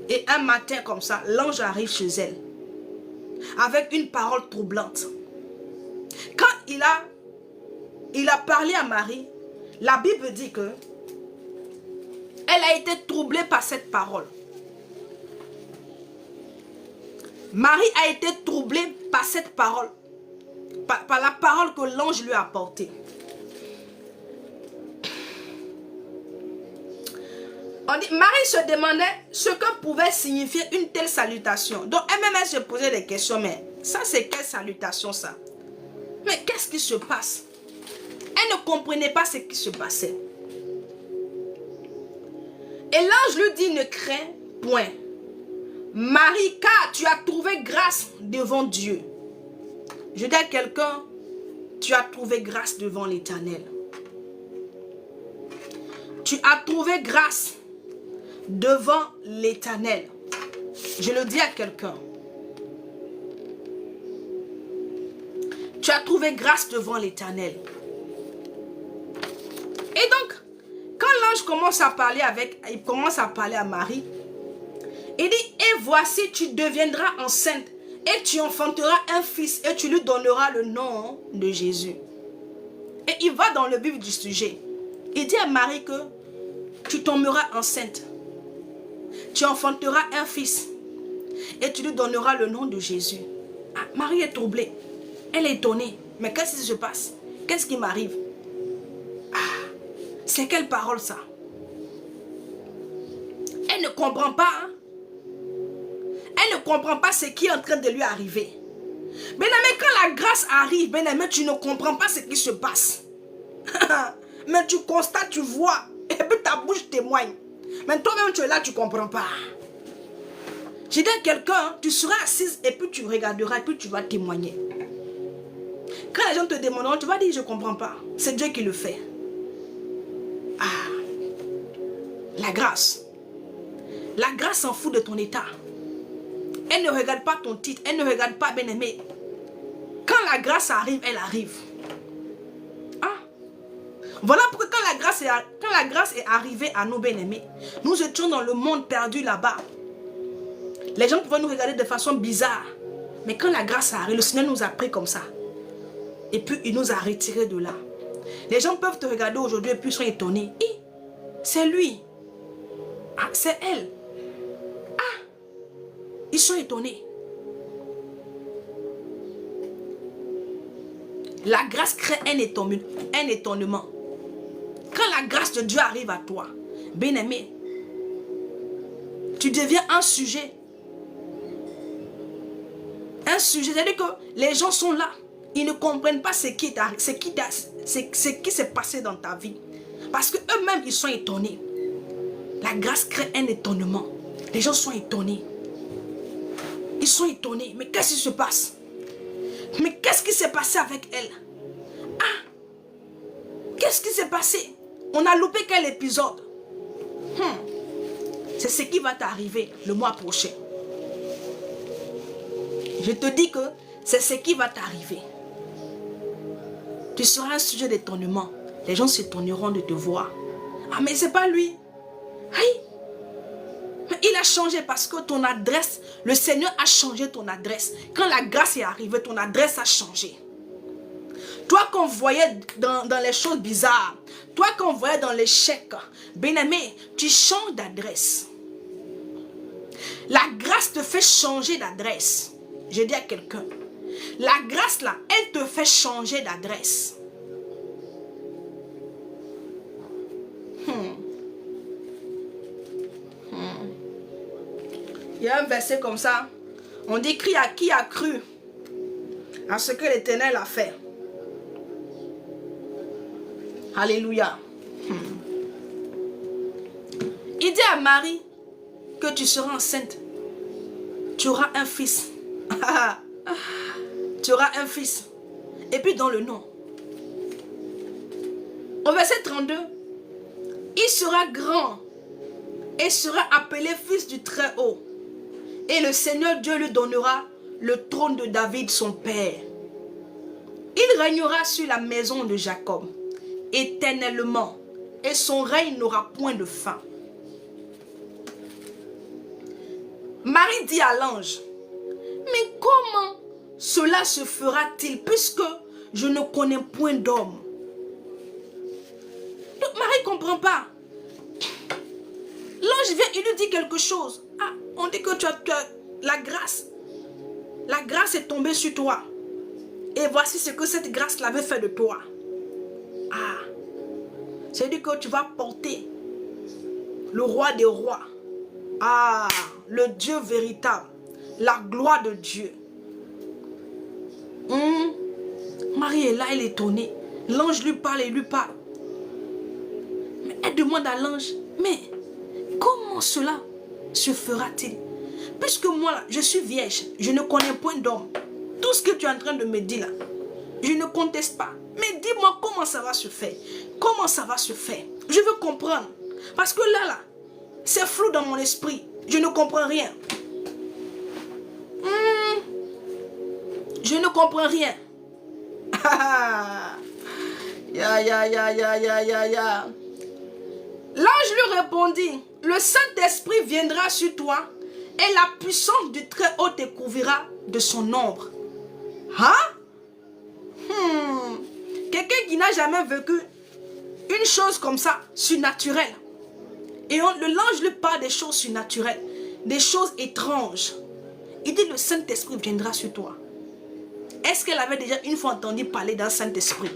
Et un matin comme ça, l'ange arrive chez elle. Avec une parole troublante. Quand il a parlé à Marie, la Bible dit que elle a été troublée par cette parole. Marie a été troublée par cette parole. par la parole que l'ange lui a apportée. On dit, Marie se demandait ce que pouvait signifier une telle salutation. Donc elle-même se posait des questions, mais ça c'est quelle salutation ça? Mais qu'est-ce qui se passe? Elle ne comprenait pas ce qui se passait. Et l'ange lui dit, ne crains point, Marie, car tu as trouvé grâce devant Dieu. Je dis à quelqu'un, tu as trouvé grâce devant l'Éternel. Tu as trouvé grâce devant l'Éternel. Je le dis à quelqu'un. Tu as trouvé grâce devant l'Éternel. Et donc, quand l'ange commence à parler à Marie, il dit, et voici, tu deviendras enceinte et tu enfanteras un fils et tu lui donneras le nom de Jésus. Et il va dans le vif du sujet. Il dit à Marie que tu tomberas enceinte. Tu enfanteras un fils et tu lui donneras le nom de Jésus. Ah, Marie est troublée. Elle est étonnée. Mais qu'est-ce qui se passe? Qu'est-ce qui m'arrive? Ah, c'est quelle parole ça? Elle ne comprend pas. Hein? Elle ne comprend pas ce qui est en train de lui arriver. Bien-aimé, quand la grâce arrive, bien-aimé, tu ne comprends pas ce qui se passe. Mais tu constates, tu vois. Et puis ta bouche témoigne. Mais toi-même, tu es là, tu ne comprends pas. J'ai dit à quelqu'un, tu seras assise et puis tu regarderas et puis tu vas témoigner. Quand les gens te demanderont, tu vas dire, je ne comprends pas. C'est Dieu qui le fait. Ah, la grâce. La grâce s'en fout de ton état. Elle ne regarde pas ton titre, elle ne regarde pas, bien-aimé. Quand la grâce arrive, elle arrive. Ah. Voilà pourquoi quand la grâce est arrivée à nos bien-aimés, nous étions dans le monde perdu là-bas. Les gens pouvaient nous regarder de façon bizarre. Mais quand la grâce arrive, le Seigneur nous a pris comme ça. Et puis il nous a retirés de là. Les gens peuvent te regarder aujourd'hui et puis ils sont étonnés. C'est lui. Ah, c'est elle. Ah, ils sont étonnés. La grâce crée un étonnement. Quand la grâce de Dieu arrive à toi, bien-aimé, tu deviens un sujet. Un sujet, c'est-à-dire que les gens sont là. Ils ne comprennent pas ce qui s'est passé dans ta vie. Parce qu'eux-mêmes, ils sont étonnés. La grâce crée un étonnement. Les gens sont étonnés. Ils sont étonnés. Mais qu'est-ce qui se passe? Mais qu'est-ce qui s'est passé avec elle? Ah! Qu'est-ce qui s'est passé? On a loupé quel épisode? C'est ce qui va t'arriver le mois prochain. Je te dis que c'est ce qui va t'arriver. Tu seras un sujet d'étonnement. Les gens s'étonneront de te voir. Ah, mais c'est pas lui. Aïe. Mais il a changé parce que ton adresse, le Seigneur a changé ton adresse. Quand la grâce est arrivée, ton adresse a changé. Toi qu'on voyait dans les choses bizarres, toi qu'on voyait dans l'échec, bien-aimé, tu changes d'adresse. La grâce te fait changer d'adresse. Je dis à quelqu'un, la grâce là, elle te fait changer d'adresse. Il y a un verset comme ça. On dit, crie à qui a cru à ce que l'Éternel a fait. Alléluia. Il dit à Marie que tu seras enceinte. Tu auras un fils. Tu auras un fils. Et puis dans le nom. Au verset 32. Il sera grand et sera appelé fils du Très-Haut. Et le Seigneur Dieu lui donnera le trône de David son père. Il régnera sur la maison de Jacob éternellement. Et son règne n'aura point de fin. Marie dit à l'ange, mais comment cela se fera-t-il puisque je ne connais point d'homme? Donc Marie ne comprend pas. L'ange vient, il lui dit quelque chose. Ah, on dit que tu as la grâce. La grâce est tombée sur toi. Et voici ce que cette grâce l'avait fait de toi. Ah, c'est-à-dire que tu vas porter le roi des rois. Ah, le Dieu véritable. La gloire de Dieu. Marie est là, elle est étonnée. L'ange lui parle et lui parle. Mais elle demande à l'ange, mais comment cela se fera-t-il? Puisque moi, là, je suis vierge, je ne connais point d'homme. Tout ce que tu es en train de me dire là, je ne conteste pas. Mais dis-moi comment ça va se faire. Comment ça va se faire? Je veux comprendre. Parce que là, c'est flou dans mon esprit. Je ne comprends rien. Je ne comprends rien. L'ange lui répondit, le Saint-Esprit viendra sur toi et la puissance du Très-Haut te couvrira de son ombre. Quelqu'un qui n'a jamais vécu une chose comme ça, surnaturelle. Et l'ange lui parle des choses surnaturelles, des choses étranges. Il dit, le Saint-Esprit viendra sur toi. Est-ce qu'elle avait déjà une fois entendu parler d'un Saint-Esprit?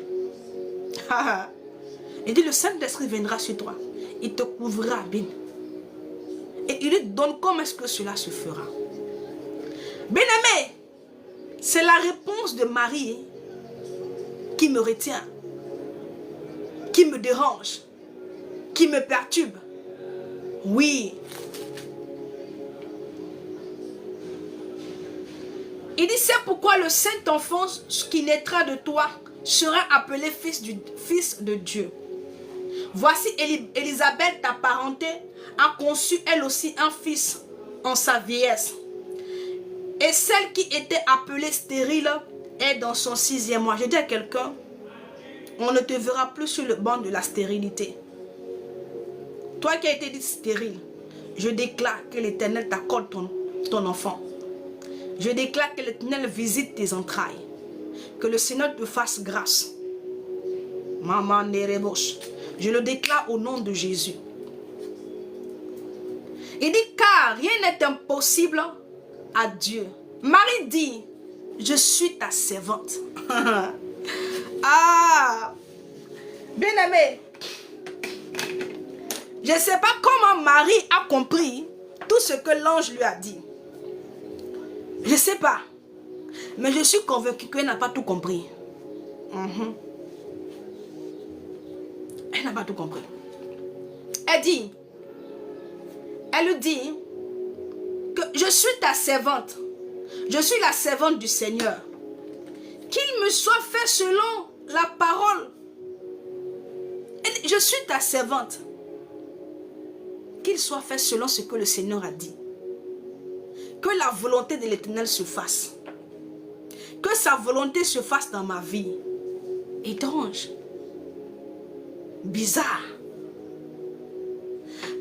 Il dit, le Saint-Esprit viendra sur toi. Il te couvrira bien. Et il lui donne comment est-ce que cela se fera. Bien-aimé, c'est la réponse de Marie qui me retient, qui me dérange, qui me perturbe. Oui. Il dit, c'est pourquoi le Saint-Enfant qui naîtra de toi sera appelé fils de Dieu. Voici Élisabeth, ta parenté, a conçu elle aussi un fils en sa vieillesse. Et celle qui était appelée stérile est dans son 6e mois. Je dis à quelqu'un, on ne te verra plus sur le banc de la stérilité. Toi qui as été dit stérile, je déclare que l'Éternel t'accorde ton enfant. Je déclare que l'Éternel visite tes entrailles. Que le Seigneur te fasse grâce. Maman Nerebosh. Je le déclare au nom de Jésus. Il dit, car rien n'est impossible à Dieu. Marie dit, je suis ta servante. Ah, bien-aimé, je ne sais pas comment Marie a compris tout ce que l'ange lui a dit. Je ne sais pas. Mais je suis convaincue qu'elle n'a pas tout compris. Elle n'a pas tout compris. Elle lui dit que je suis ta servante. Je suis la servante du Seigneur. Qu'il me soit fait selon la parole. Elle dit, je suis ta servante. Qu'il soit fait selon ce que le Seigneur a dit. Que la volonté de l'Éternel se fasse. Que sa volonté se fasse dans ma vie. Étrange. Bizarre.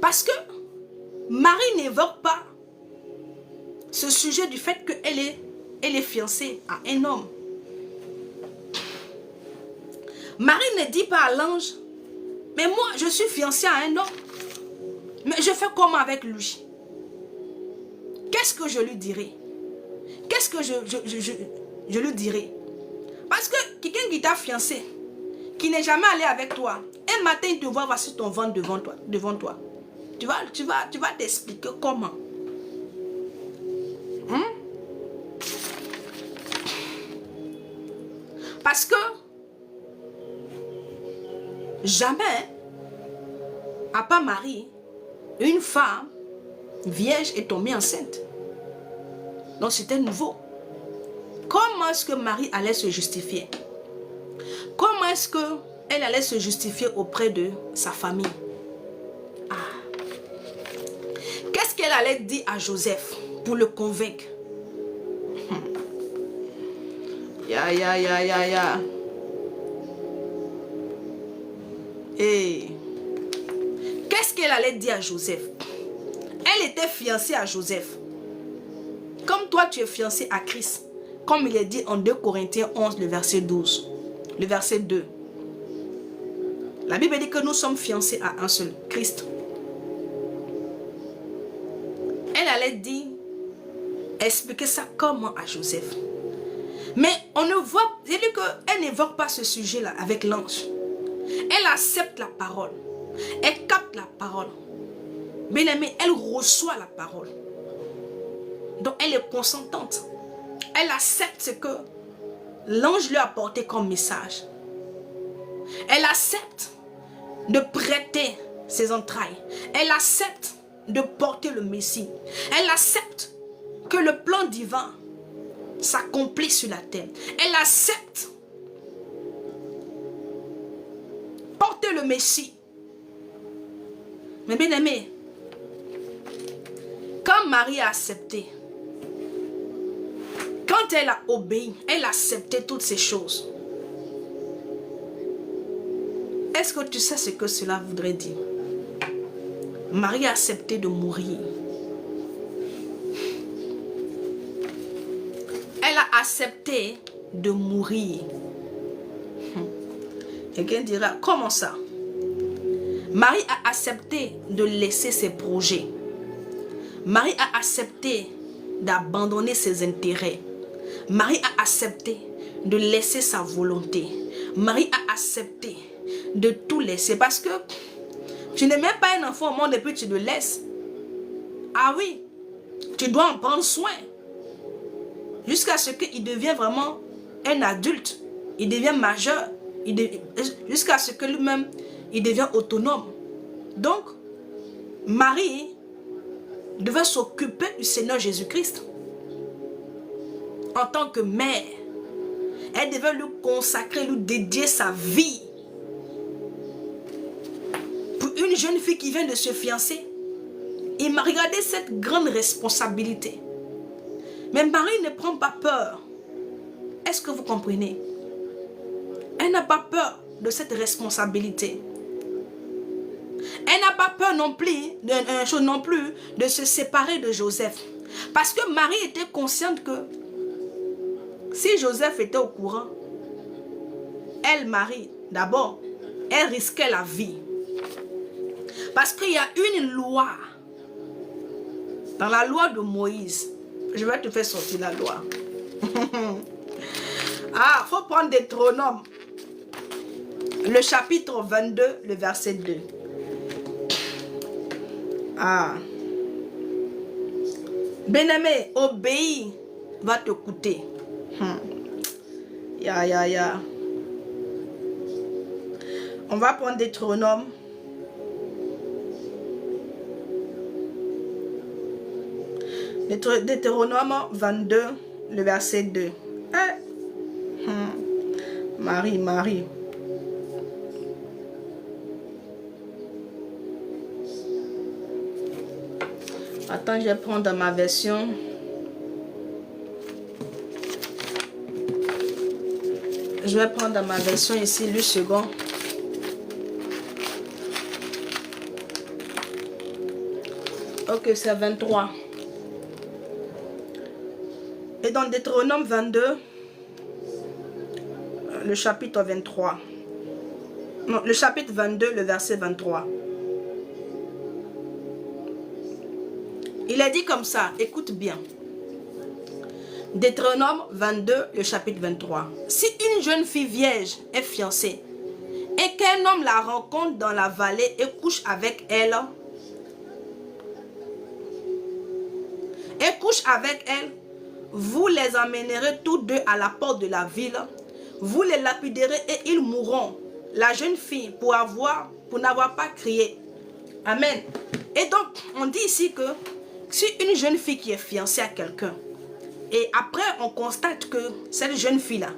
Parce que Marie n'évoque pas ce sujet du fait qu'elle est fiancée à un homme. Marie ne dit pas à l'ange, mais moi je suis fiancée à un homme. Mais je fais comment avec lui? Qu'est-ce que je lui dirai? Qu'est-ce que je lui dirai? Parce que quelqu'un qui t'a fiancé, qui n'est jamais allé avec toi, un matin il te voit, voici ton ventre devant toi. Tu vas t'expliquer comment. Parce que jamais, à part Marie, une femme vierge est tombée enceinte. Donc c'était nouveau. Comment est-ce que Marie allait se justifier? Comment est-ce qu'elle allait se justifier auprès de sa famille? Qu'est-ce qu'elle allait dire à Joseph pour le convaincre? Et qu'est-ce qu'elle allait dire à Joseph? Elle était fiancée à Joseph. Comme toi tu es fiancé à Christ. Comme il est dit en 2 Corinthiens 11, le verset 12. Le verset 2. La Bible dit que nous sommes fiancés à un seul, Christ. Elle allait dire, expliquer ça comment à Joseph. Mais on ne voit, c'est-à-dire qu'elle n'évoque pas ce sujet-là avec l'ange. Elle accepte la parole. Elle capte la parole. Bien-aimée, elle reçoit la parole. Donc elle est consentante. Elle accepte ce que l'ange lui a apporté comme message. Elle accepte de prêter ses entrailles. Elle accepte de porter le Messie. Elle accepte que le plan divin s'accomplit sur la terre. Elle accepte porter le Messie. Mais bien aimé, quand Marie a accepté, quand elle a obéi, elle a accepté toutes ces choses. Est-ce que tu sais ce que cela voudrait dire? Marie a accepté de mourir. Elle a accepté de mourir. Quelqu'un dira, comment ça? Marie a accepté de laisser ses projets. Marie a accepté d'abandonner ses intérêts. Marie a accepté de laisser sa volonté. Marie a accepté de tout laisser. Parce que tu n'es même pas un enfant au monde et puis tu le laisses. Ah oui, tu dois en prendre soin. Jusqu'à ce qu'il devienne vraiment un adulte. Il devient majeur. Jusqu'à ce que lui-même, il devient autonome. Donc, Marie devait s'occuper du Seigneur Jésus-Christ. En tant que mère, elle devait lui consacrer, lui dédier sa vie. Pour une jeune fille qui vient de se fiancer, il m'a regardé cette grande responsabilité. Mais Marie ne prend pas peur. Est-ce que vous comprenez? Elle n'a pas peur de cette responsabilité. Elle n'a pas peur non plus de se séparer de Joseph. Parce que Marie était consciente que si Joseph était au courant, elle, Marie, d'abord, elle risquait la vie. Parce qu'il y a une loi. Dans la loi de Moïse, je vais te faire sortir la loi. Ah, il faut prendre Deutéronome. Le chapitre 22, le verset 2. Ah. Bien-aimé, obéir va te coûter. Ya. On va prendre Deutéronome. Deutéronome 22, le verset 2. Marie. Attends, je vais prendre dans ma version. Je vais prendre dans ma version ici le second. Ok, c'est 23. Et dans Deutéronome 22, le chapitre 23. Non, le chapitre 22, le verset 23. Il a dit comme ça, écoute bien. Deutéronome 22, le chapitre 23. Si une jeune fille vierge est fiancée et qu'un homme la rencontre dans la vallée et couche avec elle, vous les emmènerez tous deux à la porte de la ville, vous les lapiderez et ils mourront. La jeune fille pour n'avoir pas crié. Amen. Et donc, on dit ici que si une jeune fille qui est fiancée à quelqu'un, et après on constate que cette jeune fille-là,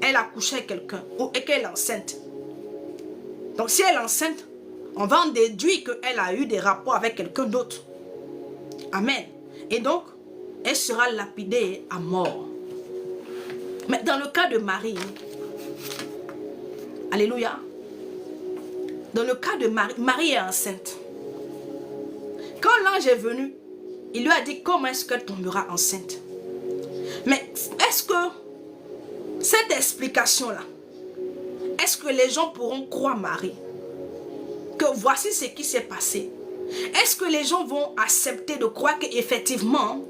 elle a couché avec quelqu'un, et qu'elle est enceinte. Donc si elle est enceinte, on va en déduire qu'elle a eu des rapports avec quelqu'un d'autre. Amen. Et donc, elle sera lapidée à mort. Mais dans le cas de Marie, alléluia, dans le cas de Marie, Marie est enceinte. Quand l'ange est venu, il lui a dit comment est-ce qu'elle tombera enceinte. Mais est-ce que cette explication-là, est-ce que les gens pourront croire Marie? Que voici ce qui s'est passé. Est-ce que les gens vont accepter de croire qu'effectivement,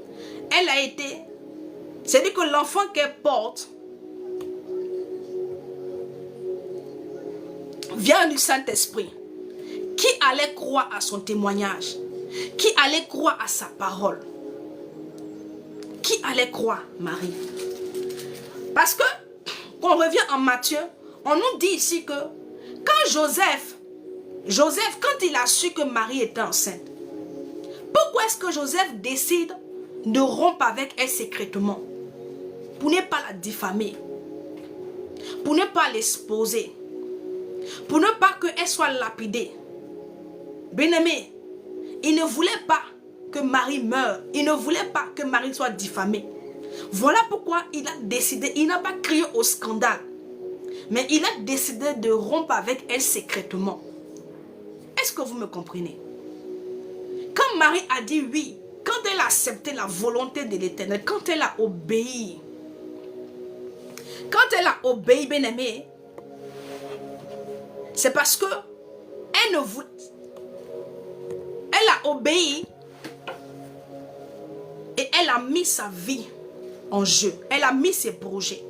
elle a été C'est-à-dire que l'enfant qu'elle porte vient du Saint-Esprit. Qui allait croire à son témoignage? Qui allait croire à sa parole? Qui allait croire? Marie. Parce que, quand on revient en Matthieu, on nous dit ici que quand Joseph, quand il a su que Marie était enceinte, pourquoi est-ce que Joseph décide de rompre avec elle secrètement? Pour ne pas la diffamer, pour ne pas l'exposer, pour ne pas qu'elle soit lapidée. Bien-aimé, il ne voulait pas que Marie meure, il ne voulait pas que Marie soit diffamée. Voilà pourquoi il a décidé, il n'a pas crié au scandale, mais il a décidé de rompre avec elle secrètement. Est-ce que vous me comprenez? Quand Marie a dit oui, quand elle a accepté la volonté de l'Éternel, quand elle a obéi, bien-aimé, c'est parce que elle a obéi et elle a mis sa vie en jeu. Elle a mis ses projets.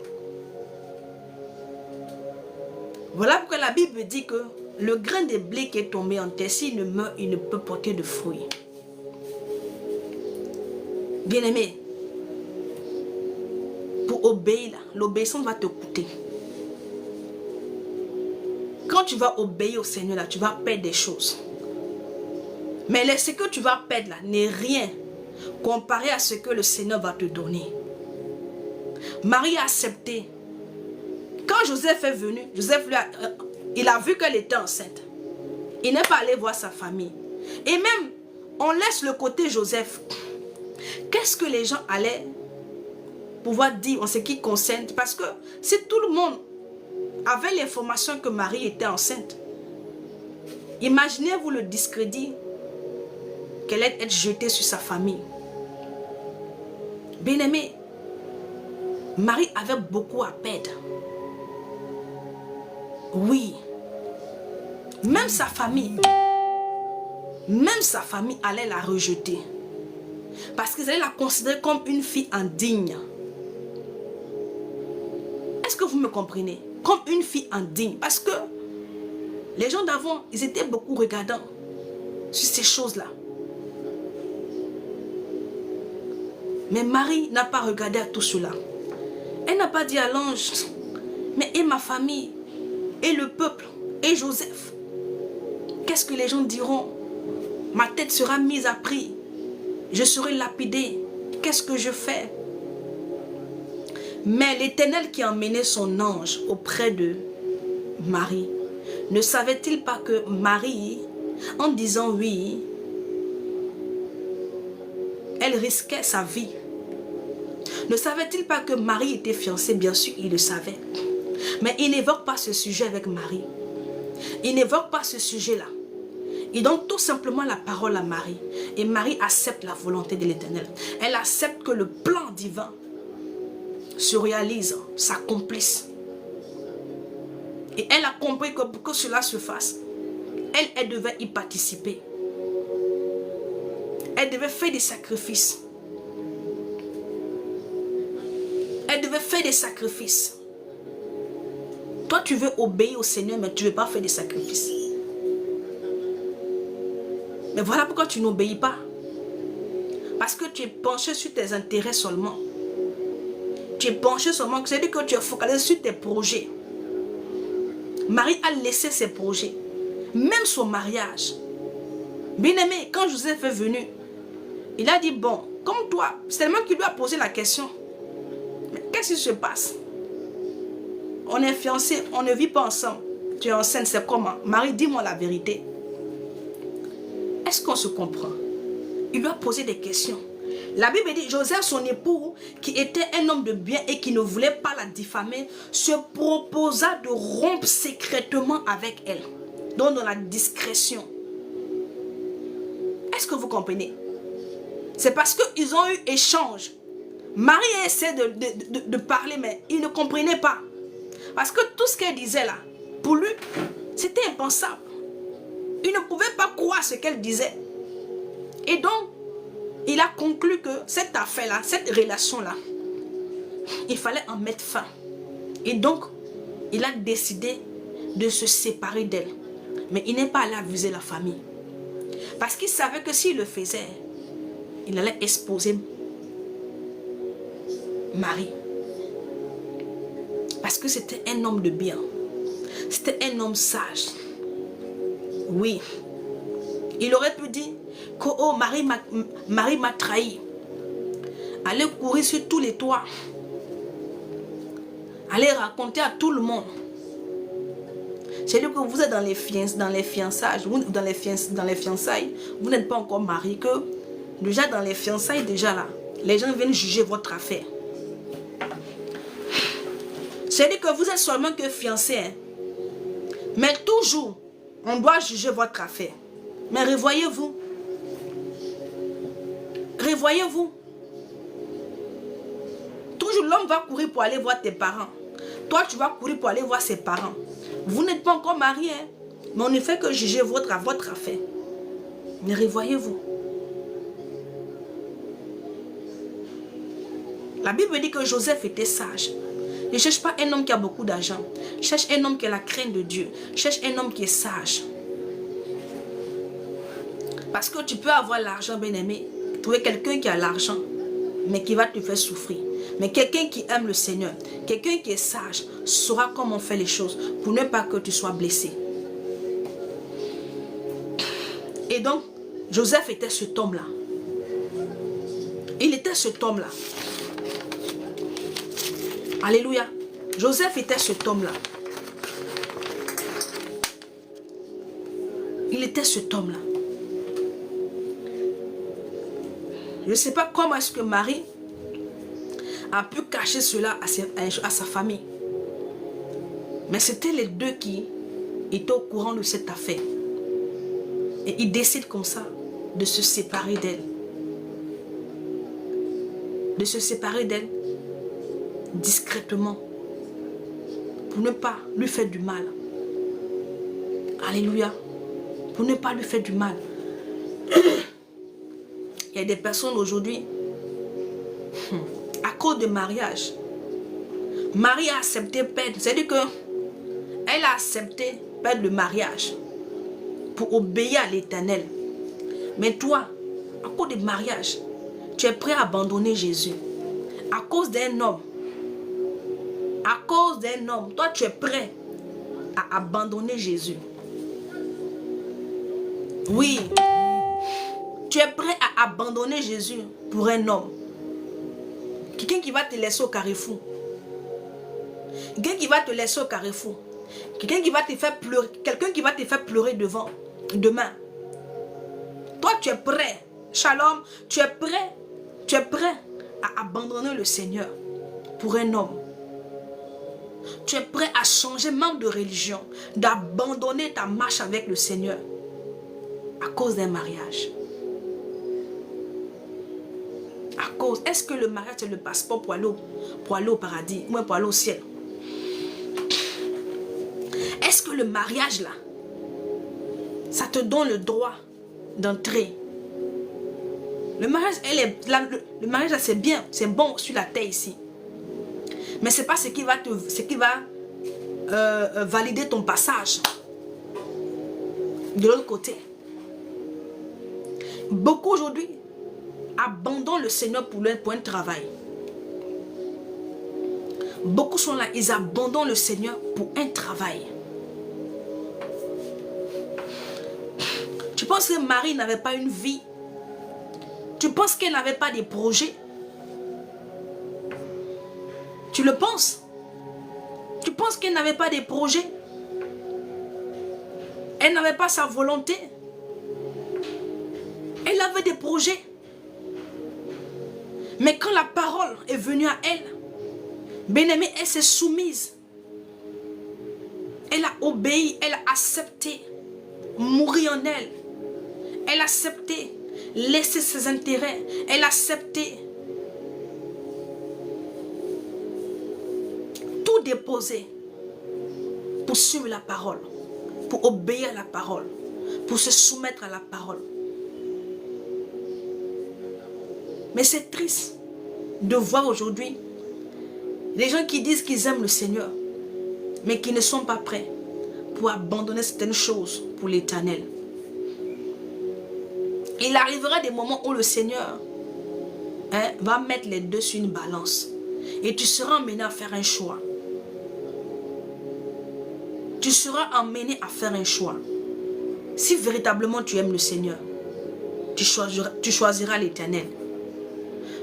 Voilà pourquoi la Bible dit que le grain de blé qui est tombé en terre, s'il ne meurt, il ne peut porter de fruits. Bien-aimé, pour obéir, l'obéissance va te coûter. Quand tu vas obéir au Seigneur, là, tu vas perdre des choses. Mais ce que tu vas perdre là n'est rien comparé à ce que le Seigneur va te donner. Marie a accepté. Quand Joseph est venu, il a vu qu'elle était enceinte. Il n'est pas allé voir sa famille. Et même, on laisse le côté Joseph. Qu'est-ce que les gens allaient pouvoir dire en ce qui concerne? Parce que si tout le monde avait l'information que Marie était enceinte, imaginez-vous le discrédit qu'elle allait être jetée sur sa famille. Bien-aimé, Marie avait beaucoup à perdre. Oui. Même sa famille allait la rejeter. Parce qu'ils allaient la considérer comme une fille indigne. Est-ce que vous me comprenez? Comme une fille indigne. Parce que les gens d'avant, ils étaient beaucoup regardants sur ces choses-là. Mais Marie n'a pas regardé à tout cela. Elle n'a pas dit à l'ange, mais et ma famille, et le peuple, et Joseph, qu'est-ce que les gens diront? Ma tête sera mise à prix. Je serai lapidée. Qu'est-ce que je fais? Mais l'Éternel qui a emmené son ange auprès de Marie, ne savait-il pas que Marie, en disant oui, elle risquait sa vie? Ne savait-il pas que Marie était fiancée? Bien sûr, il le savait. Mais il n'évoque pas ce sujet avec Marie. Il n'évoque pas ce sujet-là. Il donne tout simplement la parole à Marie. Et Marie accepte la volonté de l'Éternel. Elle accepte que le plan divin se réalise, s'accomplisse. Et elle a compris que pour que cela se fasse, elle devait y participer. Elle devait faire des sacrifices. Elle devait faire des sacrifices. Toi, tu veux obéir au Seigneur, mais tu ne veux pas faire des sacrifices. Mais voilà pourquoi tu n'obéis pas. Parce que tu es penché sur tes intérêts seulement. Tu es penché seulement, c'est-à-dire que tu es focalisé sur tes projets. Marie a laissé ses projets, même son mariage. Bien-aimé, quand Joseph est venu, il a dit, bon, comme toi, c'est tellement qu'il lui a posé la question. Mais qu'est-ce qui se passe? On est fiancés, on ne vit pas ensemble. Tu es enceinte, c'est comment? Marie, dis-moi la vérité. Est-ce qu'on se comprend? Il lui a posé des questions. La Bible dit, Joseph, son époux, qui était un homme de bien et qui ne voulait pas la diffamer, se proposa de rompre secrètement avec elle. Donc dans la discrétion. Est-ce que vous comprenez? C'est parce qu'ils ont eu échange. Marie essaie de parler, mais il ne comprenait pas. Parce que tout ce qu'elle disait là, pour lui, c'était impensable. Il ne pouvait pas croire ce qu'elle disait. Et donc, il a conclu que cette affaire-là, cette relation-là, il fallait en mettre fin. Et donc, il a décidé de se séparer d'elle. Mais il n'est pas allé abuser la famille. Parce qu'il savait que s'il le faisait, il allait exposer Marie. Parce que c'était un homme de bien. C'était un homme sage. Oui. Il aurait pu dire que oh, Marie m'a trahi. Allez courir sur tous les toits. Allez raconter à tout le monde. C'est-à-dire que vous êtes dans les fiançailles, vous n'êtes pas encore marié, que déjà dans les fiançailles, déjà là, les gens viennent juger votre affaire. C'est-à-dire que vous êtes seulement que fiancé, hein. Mais toujours, on doit juger votre affaire. Mais revoyez-vous. Revoyez-vous. Toujours l'homme va courir pour aller voir tes parents. Toi, tu vas courir pour aller voir ses parents. Vous n'êtes pas encore mariés, hein? Mais on ne fait que juger votre affaire. Mais revoyez-vous. La Bible dit que Joseph était sage. Ne cherche pas un homme qui a beaucoup d'argent. Cherche un homme qui a la crainte de Dieu. Cherche un homme qui est sage. Parce que tu peux avoir l'argent, bien-aimé. Trouver quelqu'un qui a l'argent, mais qui va te faire souffrir. Mais quelqu'un qui aime le Seigneur, quelqu'un qui est sage, saura comment faire les choses pour ne pas que tu sois blessé. Et donc, Joseph était cet homme-là. Il était cet homme-là. Alléluia. Joseph était cet homme-là. Il était cet homme-là. Je ne sais pas comment est-ce que Marie a pu cacher cela à sa famille. Mais c'était les deux qui étaient au courant de cette affaire. Et ils décident comme ça de se séparer d'elle. De se séparer d'elle discrètement. Pour ne pas lui faire du mal. Alléluia. Pour ne pas lui faire du mal. Il y a des personnes aujourd'hui, à cause de mariage, Marie a accepté perdre. C'est-à-dire qu'elle a accepté perdre le mariage pour obéir à l'Éternel. Mais toi, à cause du mariage, tu es prêt à abandonner Jésus. À cause d'un homme. À cause d'un homme, toi tu es prêt à abandonner Jésus. Oui. Tu es prêt à abandonner Jésus pour un homme. Quelqu'un qui va te laisser au carrefour. Quelqu'un qui va te laisser au carrefour. Quelqu'un qui va te faire pleurer. Quelqu'un qui va te faire pleurer demain. Toi, tu es prêt. Shalom. Tu es prêt à abandonner le Seigneur pour un homme. Tu es prêt à changer même de religion. D'abandonner ta marche avec le Seigneur. À cause d'un mariage. À cause, est-ce que le mariage c'est le passeport pour aller au paradis ou pour aller au ciel? Est-ce que le mariage là, ça te donne le droit d'entrer? Le mariage, le mariage là c'est bien, c'est bon sur la terre ici. Mais c'est pas ce qui va valider ton passage de l'autre côté. Beaucoup aujourd'hui abandonnent le Seigneur pour un travail. Beaucoup sont là, ils abandonnent le Seigneur pour un travail. Tu penses que Marie n'avait pas une vie? Tu penses qu'elle n'avait pas des projets? Tu le penses? Tu penses qu'elle n'avait pas des projets? Elle n'avait pas sa volonté? Elle avait des projets. Mais quand la parole est venue à elle, bien-aimée, elle s'est soumise. Elle a obéi, elle a accepté. Mourir en elle. Elle a accepté. Laisser ses intérêts. Elle a accepté. Tout déposer. Pour suivre la parole. Pour obéir à la parole. Pour se soumettre à la parole. Mais c'est triste de voir aujourd'hui Les gens qui disent qu'ils aiment le Seigneur, mais qui ne sont pas prêts pour abandonner certaines choses pour l'Éternel. Il arrivera des moments où le Seigneur va mettre les deux sur une balance. Et tu seras emmené à faire un choix. Tu seras emmené à faire un choix. Si véritablement tu aimes le Seigneur, tu choisiras l'Éternel.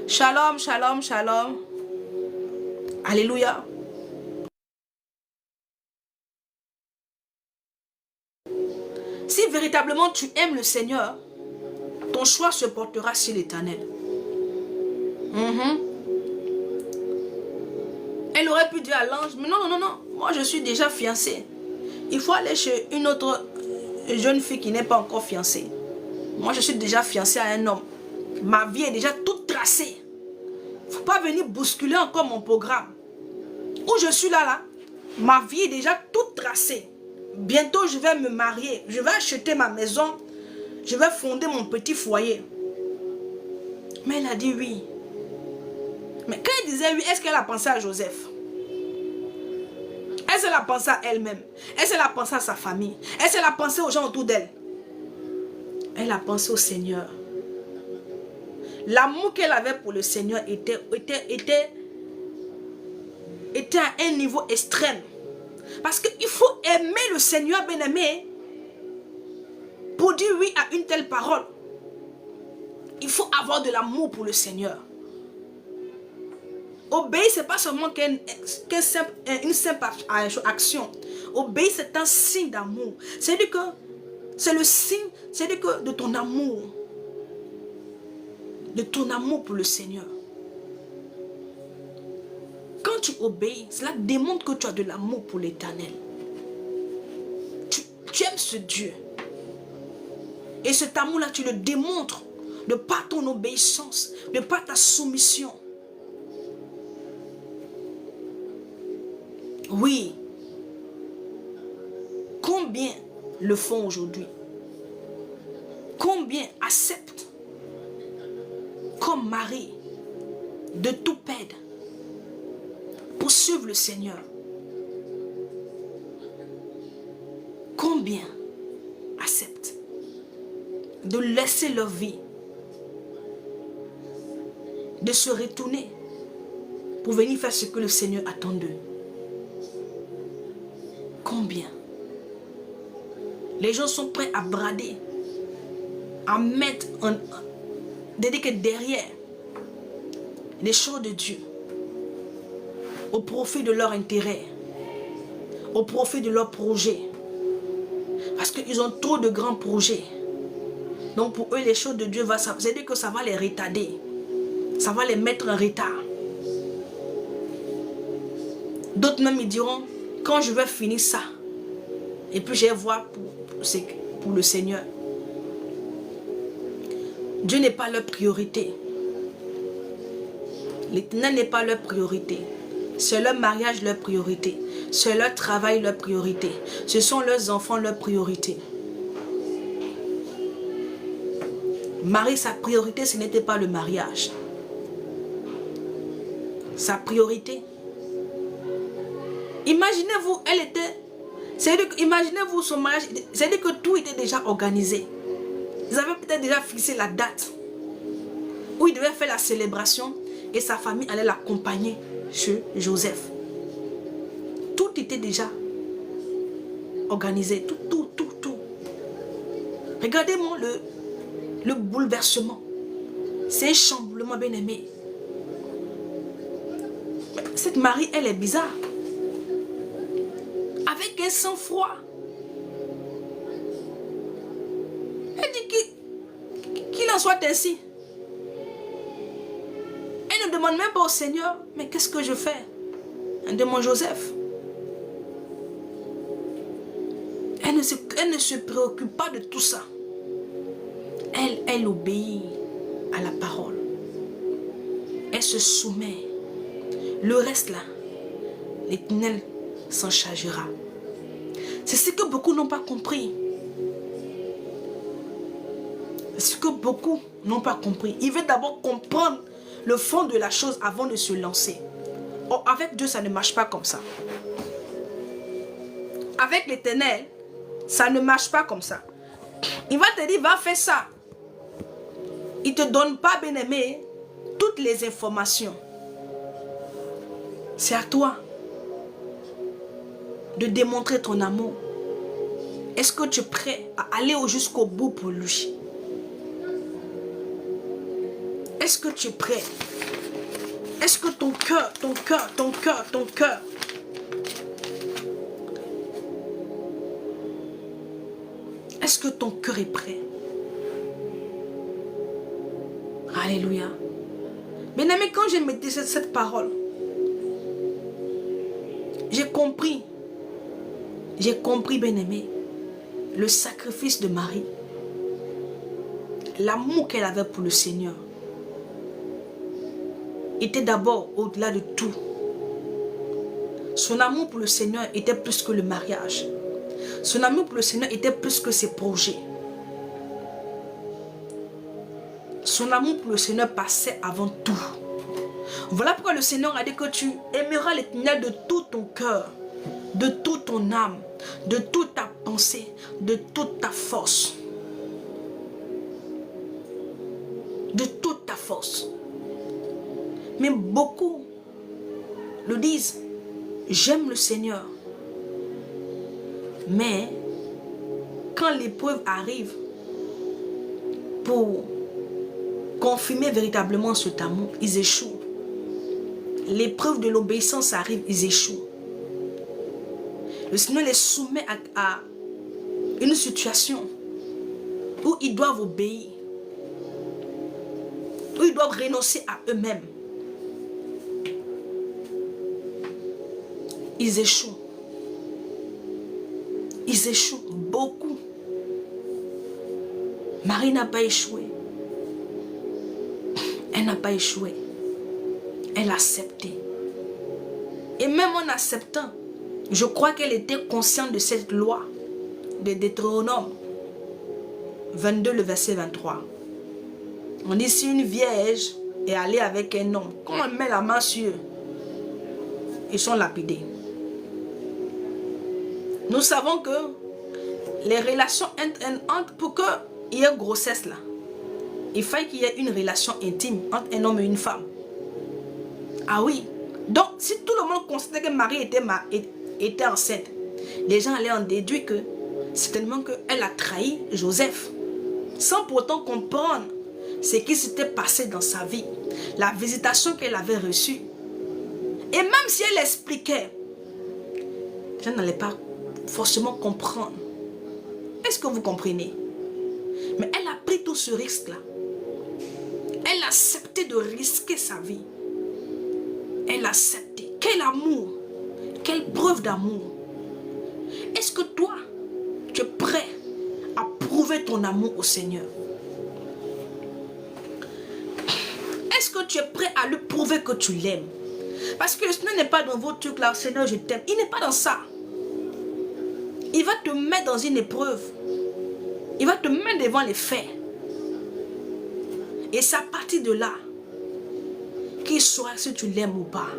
Shalom, shalom, shalom. Alléluia. Si véritablement tu aimes le Seigneur, ton choix se portera sur l'Éternel. Elle aurait pu dire à l'ange, mais non, non, non, non, moi je suis déjà fiancée. Il faut aller chez une autre jeune fille qui n'est pas encore fiancée. Moi je suis déjà fiancée à un homme. Ma vie est déjà toute tracée. Il ne faut pas venir bousculer encore mon programme. Où je suis là, ma vie est déjà toute tracée. Bientôt je vais me marier, je vais acheter ma maison, je vais fonder mon petit foyer. Mais elle a dit oui. Mais quand elle disait oui, est-ce qu'elle a pensé à Joseph? Est-ce qu'elle a pensé à elle-même? Est-ce qu'elle a pensé à sa famille? Est-ce qu'elle a pensé aux gens autour d'elle? Elle a pensé au Seigneur. L'amour qu'elle avait pour le Seigneur était à un niveau extrême. Parce qu'il faut aimer le Seigneur, bien-aimé, pour dire oui à une telle parole. Il faut avoir de l'amour pour le Seigneur. Obéir, ce n'est pas seulement une simple action. Obéir, c'est un signe d'amour. C'est-à-dire que c'est le signe, c'est-à-dire que de ton amour. De ton amour pour le Seigneur. Quand tu obéis, cela démontre que tu as de l'amour pour l'Éternel. Tu aimes ce Dieu. Et cet amour-là, tu le démontres de par ton obéissance, de par ta soumission. Oui. Combien le font aujourd'hui? Combien acceptent comme mari de tout perdre pour suivre le Seigneur? Combien acceptent de laisser leur vie, de se retourner pour venir faire ce que le Seigneur attend d'eux? Combien? Les gens sont prêts à brader, à mettre derrière les choses de Dieu au profit de leur intérêt, au profit de leur projet. Parce qu'ils ont trop de grands projets. Donc pour eux, les choses de Dieu, c'est-à-dire que ça va les retarder. Ça va les mettre en retard. D'autres même, ils diront, quand je vais finir ça, et puis je vais voir pour le Seigneur. Dieu n'est pas leur priorité. L'Éternel n'est pas leur priorité. C'est leur mariage leur priorité. C'est leur travail leur priorité. Ce sont leurs enfants leur priorité. Marie, sa priorité, ce n'était pas le mariage. Sa priorité. Imaginez-vous, elle était... Imaginez-vous son mariage, c'est-à-dire que tout était déjà organisé. Ils avaient peut-être déjà fixé la date où il devait faire la célébration et sa famille allait l'accompagner chez Joseph. Tout était déjà organisé, tout. Regardez-moi le bouleversement. C'est un chamboulement, bien aimé. Cette Marie, elle est bizarre. Avec un sang-froid. Elle dit qu'il en soit ainsi. Elle ne demande même pas au Seigneur, mais qu'est-ce que je fais? Elle demande Joseph. Elle ne se préoccupe pas de tout ça. Elle obéit à la parole. Elle se soumet. Le reste là, l'Éternel s'en chargera. C'est ce que beaucoup n'ont pas compris. C'est ce que beaucoup n'ont pas compris. Il veut d'abord comprendre le fond de la chose avant de se lancer. Oh, avec Dieu, ça ne marche pas comme ça. Avec l'Éternel, ça ne marche pas comme ça. Il va te dire, va faire ça. Il ne te donne pas, bien-aimé, toutes les informations. C'est à toi de démontrer ton amour. Est-ce que tu es prêt à aller jusqu'au bout pour lui? Est-ce que tu es prêt? Est-ce que ton cœur, est-ce que ton cœur est prêt? Alléluia. Bien-aimé, quand j'ai médité cette parole, j'ai compris, bien-aimé, le sacrifice de Marie, l'amour qu'elle avait pour le Seigneur, était d'abord au-delà de tout. Son amour pour le Seigneur était plus que le mariage. Son amour pour le Seigneur était plus que ses projets. Son amour pour le Seigneur passait avant tout. Voilà pourquoi le Seigneur a dit que tu aimeras l'Éternel de tout ton cœur, de toute ton âme, de toute ta pensée, de toute ta force. De toute ta force. Mais beaucoup le disent, j'aime le Seigneur. Mais quand l'épreuve arrive pour confirmer véritablement cet amour, ils échouent. L'épreuve de l'obéissance arrive, ils échouent. Le Seigneur les soumet à une situation où ils doivent obéir, où ils doivent renoncer à eux-mêmes. Ils échouent. Ils échouent beaucoup. Marie n'a pas échoué. Elle n'a pas échoué. Elle a accepté. Et même en acceptant, je crois qu'elle était consciente de cette loi de Deutéronome 22, le verset 23. On dit si une vierge est allée avec un homme, quand on met la main sur eux, ils sont lapidés. Nous savons que les relations entre pour qu'il y ait grossesse là, il fallait qu'il y ait une relation intime entre un homme et une femme. Ah oui. Donc, si tout le monde considérait que Marie était enceinte, les gens allaient en déduire que certainement qu'elle a trahi Joseph, sans pourtant comprendre ce qui s'était passé dans sa vie, la visitation qu'elle avait reçue. Et même si elle expliquait, les gens n'allaient pas forcément comprendre. Est-ce que vous comprenez? Mais elle a pris tout ce risque-là. Elle a accepté de risquer sa vie. Elle a accepté. Quel amour! Quelle preuve d'amour! Est-ce que toi, tu es prêt à prouver ton amour au Seigneur? Est-ce que tu es prêt à lui prouver que tu l'aimes? Parce que le Seigneur n'est pas dans vos trucs là, Seigneur, je t'aime. Il n'est pas dans ça. Il va te mettre dans une épreuve. Il va te mettre devant les faits. Et c'est à partir de là qu'il saura si tu l'aimes ou pas.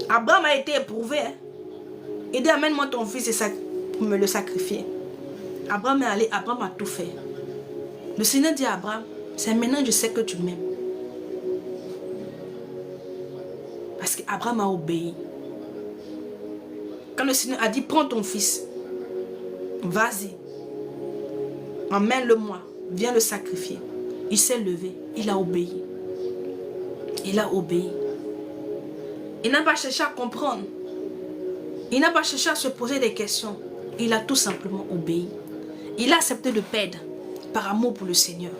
Abraham a été éprouvé. Hein? Il dit amène-moi ton fils pour me le sacrifier. Abraham est allé, Abraham a tout fait. Le Seigneur dit à Abraham, c'est maintenant que je sais que tu m'aimes. Parce qu'Abraham a obéi. Quand le Seigneur a dit, prends ton fils, vas-y, emmène-le-moi, viens le sacrifier. Il s'est levé, il a obéi. Il a obéi. Il n'a pas cherché à comprendre. Il n'a pas cherché à se poser des questions. Il a tout simplement obéi. Il a accepté de perdre par amour pour le Seigneur.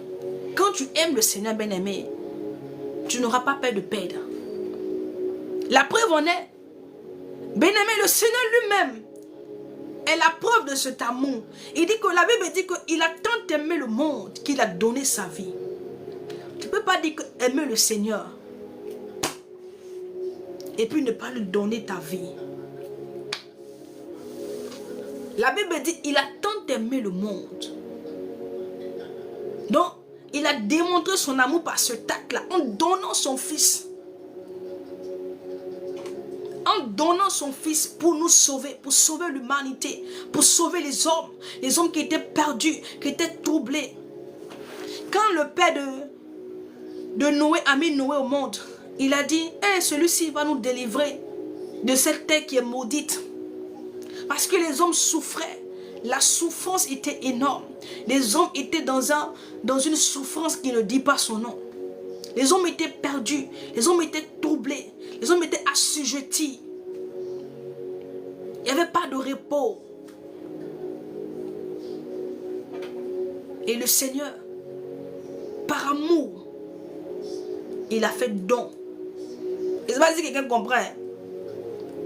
Quand tu aimes le Seigneur bien-aimé, tu n'auras pas peur de perdre. La preuve en est, bien-aimé, le Seigneur lui-même est la preuve de cet amour. Il dit que la Bible dit qu'il a tant aimé le monde qu'il a donné sa vie. Tu ne peux pas dire que aimer le Seigneur et puis ne pas lui donner ta vie. La Bible dit qu'il a tant aimé le monde. Donc, Il a démontré son amour par ce acte-là, en donnant son fils. En donnant son fils pour nous sauver, pour sauver l'humanité, pour sauver les hommes qui étaient perdus, qui étaient troublés. Quand le père de Noé a mis Noé au monde, il a dit, hey, celui-ci va nous délivrer de cette terre qui est maudite. Parce que les hommes souffraient. La souffrance était énorme. Les hommes étaient dans une souffrance qui ne dit pas son nom. Les hommes étaient perdus. Les hommes étaient troublés. Les hommes étaient assujettis. Il n'y avait pas de repos. Et le Seigneur, par amour, il a fait don. Et c'est pas si quelqu'un comprend. Hein?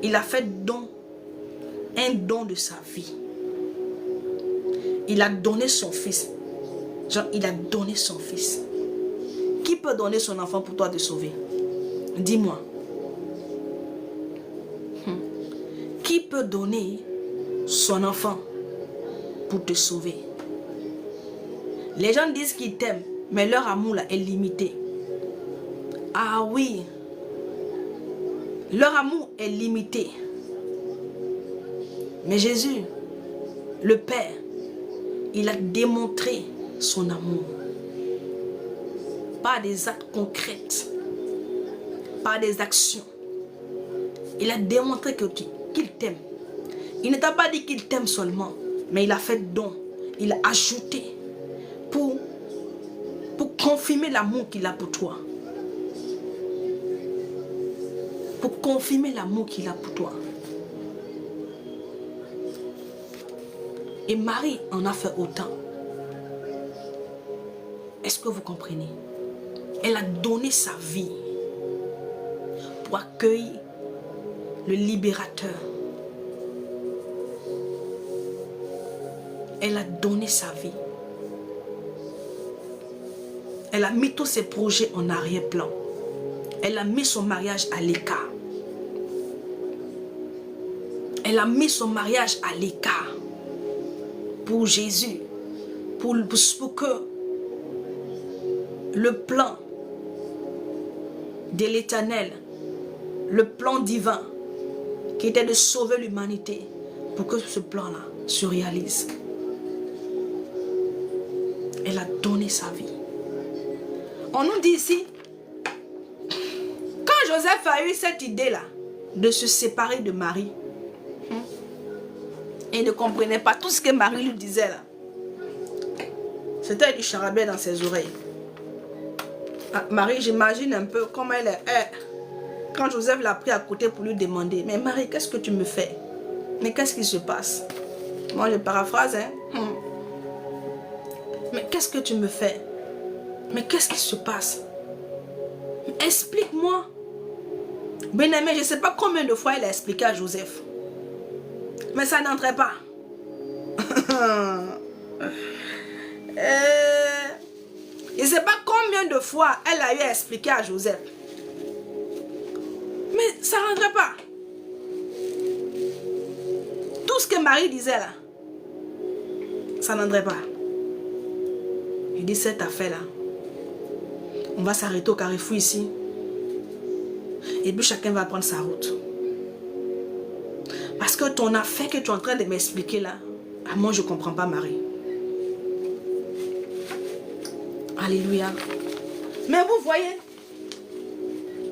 Il a fait don. Un don de sa vie. Il a donné son fils. Genre, il a donné son fils. Qui peut donner son enfant pour toi te sauver? Dis-moi. Qui peut donner son enfant pour te sauver? Les gens disent qu'ils t'aiment, mais leur amour là est limité. Ah oui. Leur amour est limité. Mais Jésus, le Père, il a démontré son amour. Par des actes concrets. Par des actions. Il a démontré qu'il t'aime. Il ne t'a pas dit qu'il t'aime seulement, mais il a fait don. Il a ajouté pour confirmer l'amour qu'il a pour toi. Pour confirmer l'amour qu'il a pour toi. Et Marie en a fait autant. Est-ce que vous comprenez? Elle a donné sa vie pour accueillir le libérateur. Elle a donné sa vie. Elle a mis tous ses projets en arrière-plan. Elle a mis son mariage à l'écart. Elle a mis son mariage à l'écart. Pour Jésus, pour que le plan de l'Éternel, le plan divin qui était de sauver l'humanité, pour que ce plan-là se réalise. Elle a donné sa vie. On nous dit ici, quand Joseph a eu cette idée-là de se séparer de Marie, il ne comprenait pas tout ce que Marie lui disait là. C'était du charabia dans ses oreilles. Ah, Marie, j'imagine un peu comment elle est. Quand Joseph l'a pris à côté pour lui demander, mais Marie, qu'est-ce que tu me fais? Mais qu'est-ce qui se passe? Moi, je paraphrase, hein. Mais qu'est-ce que tu me fais? Mais qu'est-ce qui se passe? Explique-moi. Bien-aimé, je ne sais pas combien de fois elle a expliqué à Joseph. Mais ça n'entrait pas. Je ne sais pas combien de fois elle a eu à expliquer à Joseph. Mais ça ne rentrait pas. Tout ce que Marie disait là, ça n'entrait pas. Il dit cette affaire-là, on va s'arrêter au carrefour ici. Et puis chacun va prendre sa route. Parce que ton affaire que tu es en train de m'expliquer là, moi je ne comprends pas Marie. Alléluia. Mais vous voyez,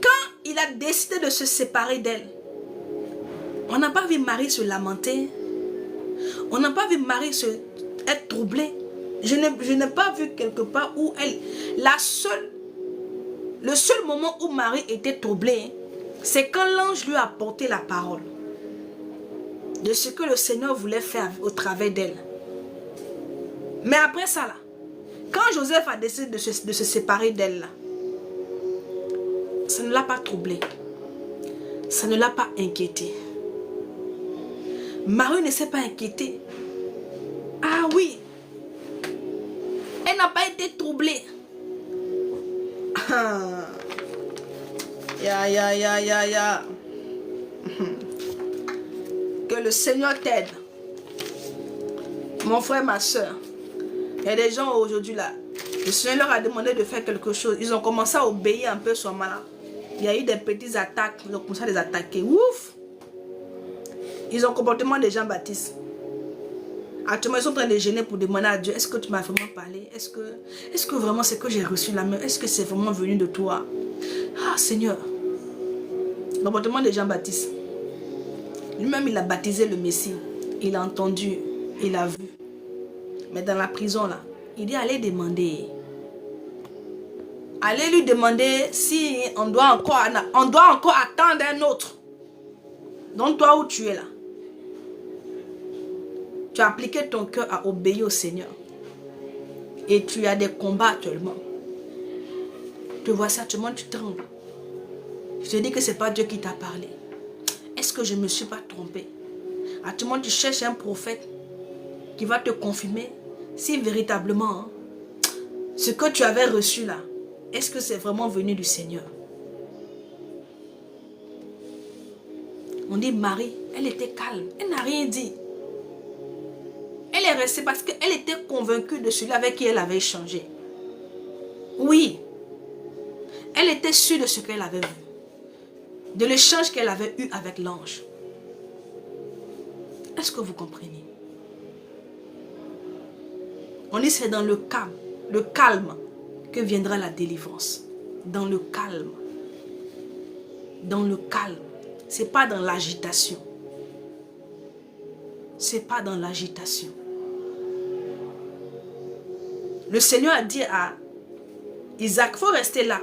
quand il a décidé de se séparer d'elle, on n'a pas vu Marie se lamenter. On n'a pas vu Marie être troublée. Je n'ai pas vu quelque part où elle... Le seul moment où Marie était troublée, c'est quand l'ange lui a apporté la parole de ce que le Seigneur voulait faire au travers d'elle. Mais après ça, là, quand Joseph a décidé de se séparer d'elle, ça ne l'a pas troublée. Ça ne l'a pas inquiétée. Marie ne s'est pas inquiétée. Ah oui. Elle n'a pas été troublée. Ya. Que le Seigneur t'aide. Mon frère, ma soeur. Il y a des gens aujourd'hui là. Le Seigneur leur a demandé de faire quelque chose. Ils ont commencé à obéir un peu son malin. Il y a eu des petites attaques. Ils ont commencé à les attaquer. Ouf! Ils ont le comportement des Jean-Baptiste. Actuellement, ils sont en train de gêner pour demander à Dieu, est-ce que tu m'as vraiment parlé? Est-ce que vraiment c'est que j'ai reçu la main? Est-ce que c'est vraiment venu de toi? Ah Seigneur. Le comportement des Jean-Baptiste. Lui-même, il a baptisé le Messie. Il a entendu. Il a vu. Mais dans la prison, là, il dit, allez demander. Allez lui demander si on doit encore attendre un autre. Donc toi où tu es là, tu as appliqué ton cœur à obéir au Seigneur. Et tu as des combats actuellement. Tu vois ça, actuellement tu trembles. Je te dis que ce n'est pas Dieu qui t'a parlé. Est-ce que je ne me suis pas trompé? Actuellement tu cherches un prophète qui va te confirmer si véritablement ce que tu avais reçu là, est-ce que c'est vraiment venu du Seigneur? On dit Marie, elle était calme, elle n'a rien dit. Elle est restée parce qu'elle était convaincue de celui avec qui elle avait échangé. Oui, elle était sûre de ce qu'elle avait vu, de l'échange qu'elle avait eu avec l'ange. Est-ce que vous comprenez? On dit c'est dans le calme que viendra la délivrance. Dans le calme. Dans le calme. Ce n'est pas dans l'agitation. Ce n'est pas dans l'agitation. Le Seigneur a dit à Isaac, il faut rester là.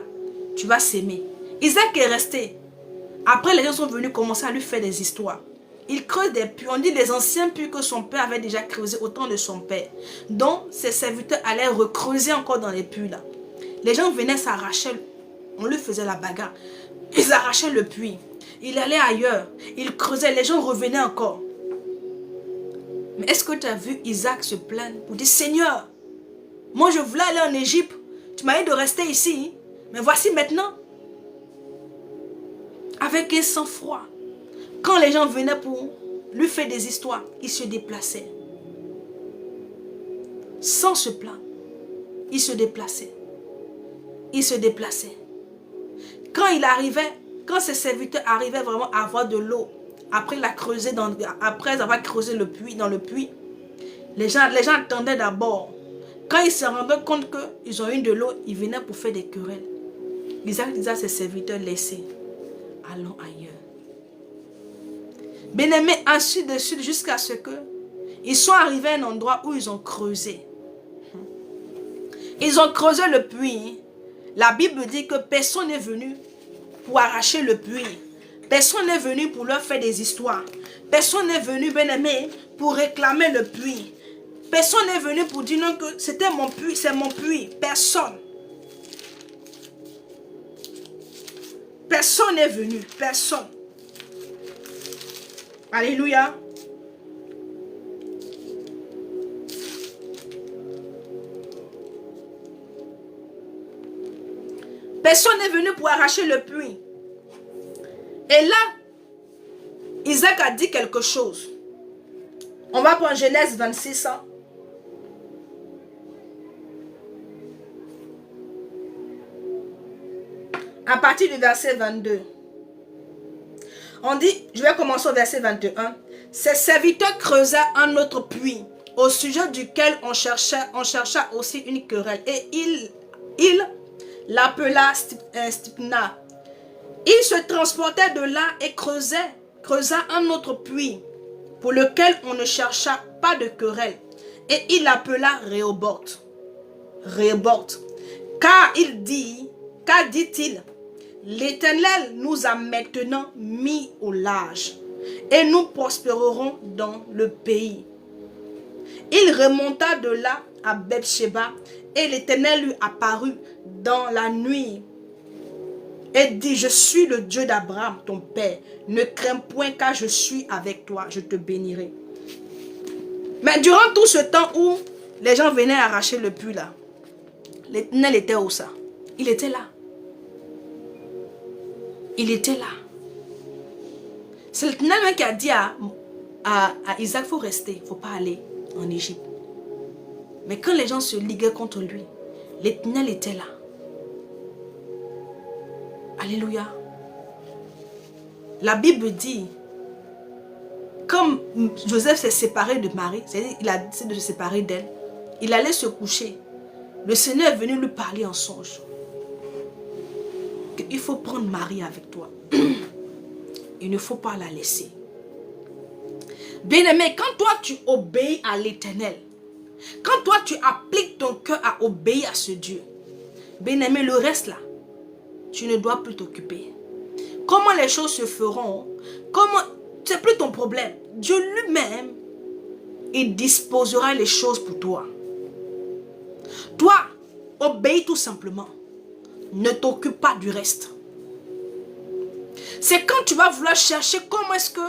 Tu vas s'aimer. Isaac est resté. Après, les gens sont venus commencer à lui faire des histoires. Il creuse des puits. On dit les anciens puits que son père avait déjà creusés au temps de son père. Donc, ses serviteurs allaient recreuser encore dans les puits là. Les gens venaient s'arracher. On lui faisait la bagarre. Ils arrachaient le puits. Il allait ailleurs. Il creusait. Les gens revenaient encore. Mais est-ce que tu as vu Isaac se plaindre pour dire, Seigneur, moi je voulais aller en Égypte. Tu m'as dit de rester ici. Mais voici maintenant. Avec un sang-froid. Quand les gens venaient pour lui faire des histoires, il se déplaçait. Sans se plaindre. Il se déplaçait. Il se déplaçait. Quand il arrivait, quand ses serviteurs arrivaient vraiment à avoir de l'eau, après avoir creusé le puits, dans le puits, les gens attendaient d'abord. Quand ils se rendaient compte qu'ils ont eu de l'eau, ils venaient pour faire des querelles. Isaac disait à ses serviteurs, laissez, allons ailleurs. Bien-aimés, ainsi de suite, jusqu'à ce que ils sont arrivés à un endroit où ils ont creusé. Ils ont creusé le puits. La Bible dit que personne n'est venu pour arracher le puits. Personne n'est venu pour leur faire des histoires. Personne n'est venu, bien-aimé, pour réclamer le puits. Personne n'est venu pour dire non que c'était mon puits, c'est mon puits. Personne. Personne n'est venu. Personne. Alléluia. Personne n'est venu pour arracher le puits. Et là, Isaac a dit quelque chose. On va prendre Genèse 26. À partir du verset 22. On dit, je vais commencer au verset 21. Ses serviteurs creusaient un autre puits, au sujet duquel on chercha aussi une querelle. Et il l'appela Stipna. Il se transportait de là et creusa un autre puits, pour lequel on ne chercha pas de querelle. Et il l'appela Rehoboth. Car dit-il, l'Éternel nous a maintenant mis au large, et nous prospérerons dans le pays. Il remonta de là à Bethsheba, et l'Éternel lui apparut dans la nuit, et dit, je suis le Dieu d'Abraham, ton père. Ne crains point, car je suis avec toi, je te bénirai. Mais durant tout ce temps où les gens venaient arracher le puits là, l'Éternel était où ça? Il était là. Il était là. C'est l'Éternel qui a dit à Isaac, il faut rester, il ne faut pas aller en Égypte. Mais quand les gens se liguaient contre lui, L'Éternel était là. Alléluia. La Bible dit, comme Joseph s'est séparé de Marie, c'est-à-dire il a décidé de se séparer d'elle, il allait se coucher. Le Seigneur est venu lui parler en songe. Il faut prendre Marie avec toi. Il ne faut pas la laisser. Bien-aimé, quand toi tu obéis à l'Éternel, quand toi tu appliques ton cœur à obéir à ce Dieu, bien-aimé, le reste là, tu ne dois plus t'occuper. Comment les choses se feront, comment, c'est plus ton problème. Dieu lui-même, il disposera les choses pour toi. Toi, obéis tout simplement. Ne t'occupe pas du reste. C'est quand tu vas vouloir chercher comment est-ce que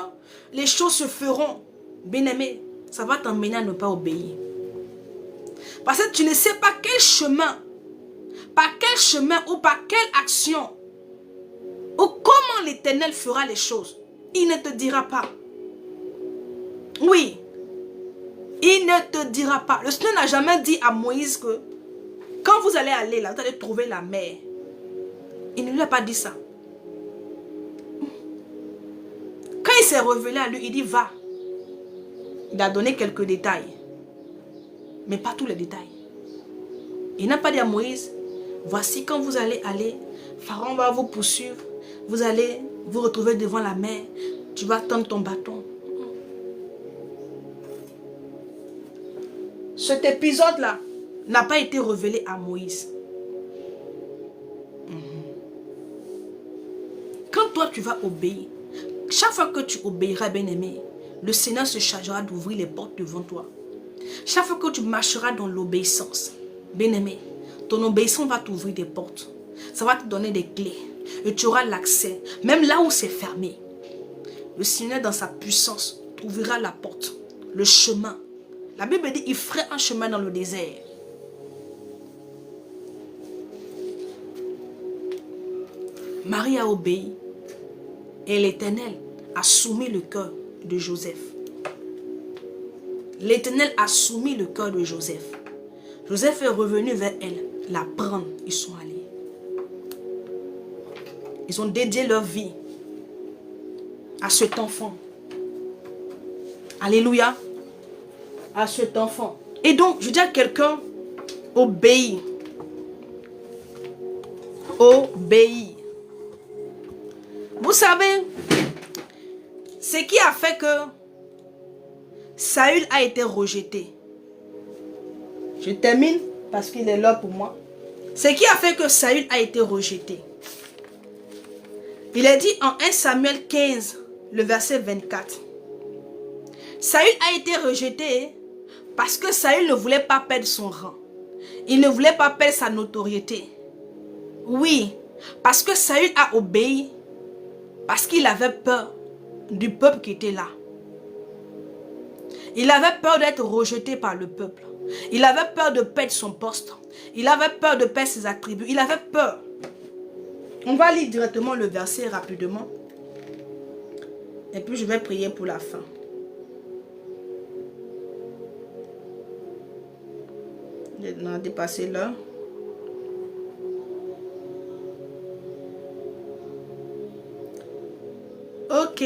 les choses se feront. Bien-aimé, ça va t'emmener à ne pas obéir. Parce que tu ne sais pas quel chemin, par quel chemin ou par quelle action, ou comment l'Éternel fera les choses. Il ne te dira pas. Oui, il ne te dira pas. Le Seigneur n'a jamais dit à Moïse que quand vous allez aller là, vous allez trouver la mer. Il ne lui a pas dit ça. Quand il s'est révélé à lui, il dit va. Il a donné quelques détails. Mais pas tous les détails. Il n'a pas dit à Moïse, voici quand vous allez aller, Pharaon va vous poursuivre. Vous allez vous retrouver devant la mer. Tu vas tendre ton bâton. Cet épisode-là n'a pas été révélé à Moïse. Quand toi tu vas obéir, chaque fois que tu obéiras, bien-aimé, le Seigneur se chargera d'ouvrir les portes devant toi. Chaque fois que tu marcheras dans l'obéissance, bien-aimé, ton obéissance va t'ouvrir des portes. Ça va te donner des clés. Et tu auras l'accès. Même là où c'est fermé. Le Seigneur dans sa puissance t'ouvrira la porte. Le chemin. La Bible dit, il ferait un chemin dans le désert. Marie a obéi. Et l'Éternel a soumis le cœur de Joseph. L'Éternel a soumis le cœur de Joseph. Joseph est revenu vers elle, la prendre. Ils sont allés. Ils ont dédié leur vie à cet enfant. Alléluia. À cet enfant. Et donc, je dis à quelqu'un, obéis. Obéis. Vous savez, ce qui a fait que Saül a été rejeté. Je termine parce qu'il est là pour moi. Ce qui a fait que Saül a été rejeté. Il est dit en 1 Samuel 15, le verset 24. Saül a été rejeté parce que Saül ne voulait pas perdre son rang. Il ne voulait pas perdre sa notoriété. Oui, parce que Saül a obéi, parce qu'il avait peur du peuple qui était là. Il avait peur d'être rejeté par le peuple. Il avait peur de perdre son poste. Il avait peur de perdre ses attributs. Il avait peur. On va lire directement le verset rapidement. Et puis je vais prier pour la fin. On a dépassé l'heure. Ok.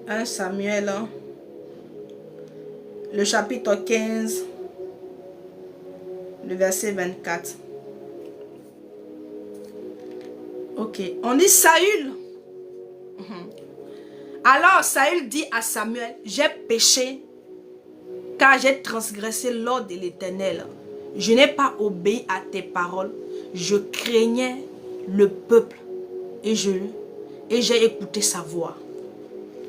1 Samuel, le chapitre 15, le verset 24. Ok. On dit Saül. Alors Saül dit à Samuel, j'ai péché car j'ai transgressé l'ordre de l'Éternel. Je n'ai pas obéi à tes paroles. Je craignais le peuple et j'ai écouté sa voix.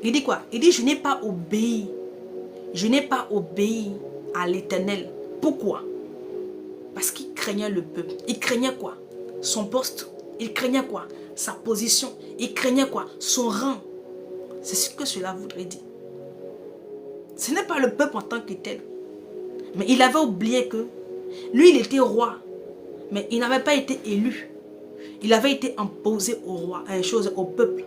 Il dit quoi? Il dit je n'ai pas obéi. Je n'ai pas obéi à l'Éternel. Pourquoi? Parce qu'il craignait le peuple. Il craignait quoi? Son poste. Il craignait quoi? Sa position. Il craignait quoi? Son rang. C'est ce que cela voudrait dire. Ce n'est pas le peuple en tant que tel. Mais il avait oublié que lui, il était roi. Mais il n'avait pas été élu. Il avait été imposé au roi, au peuple.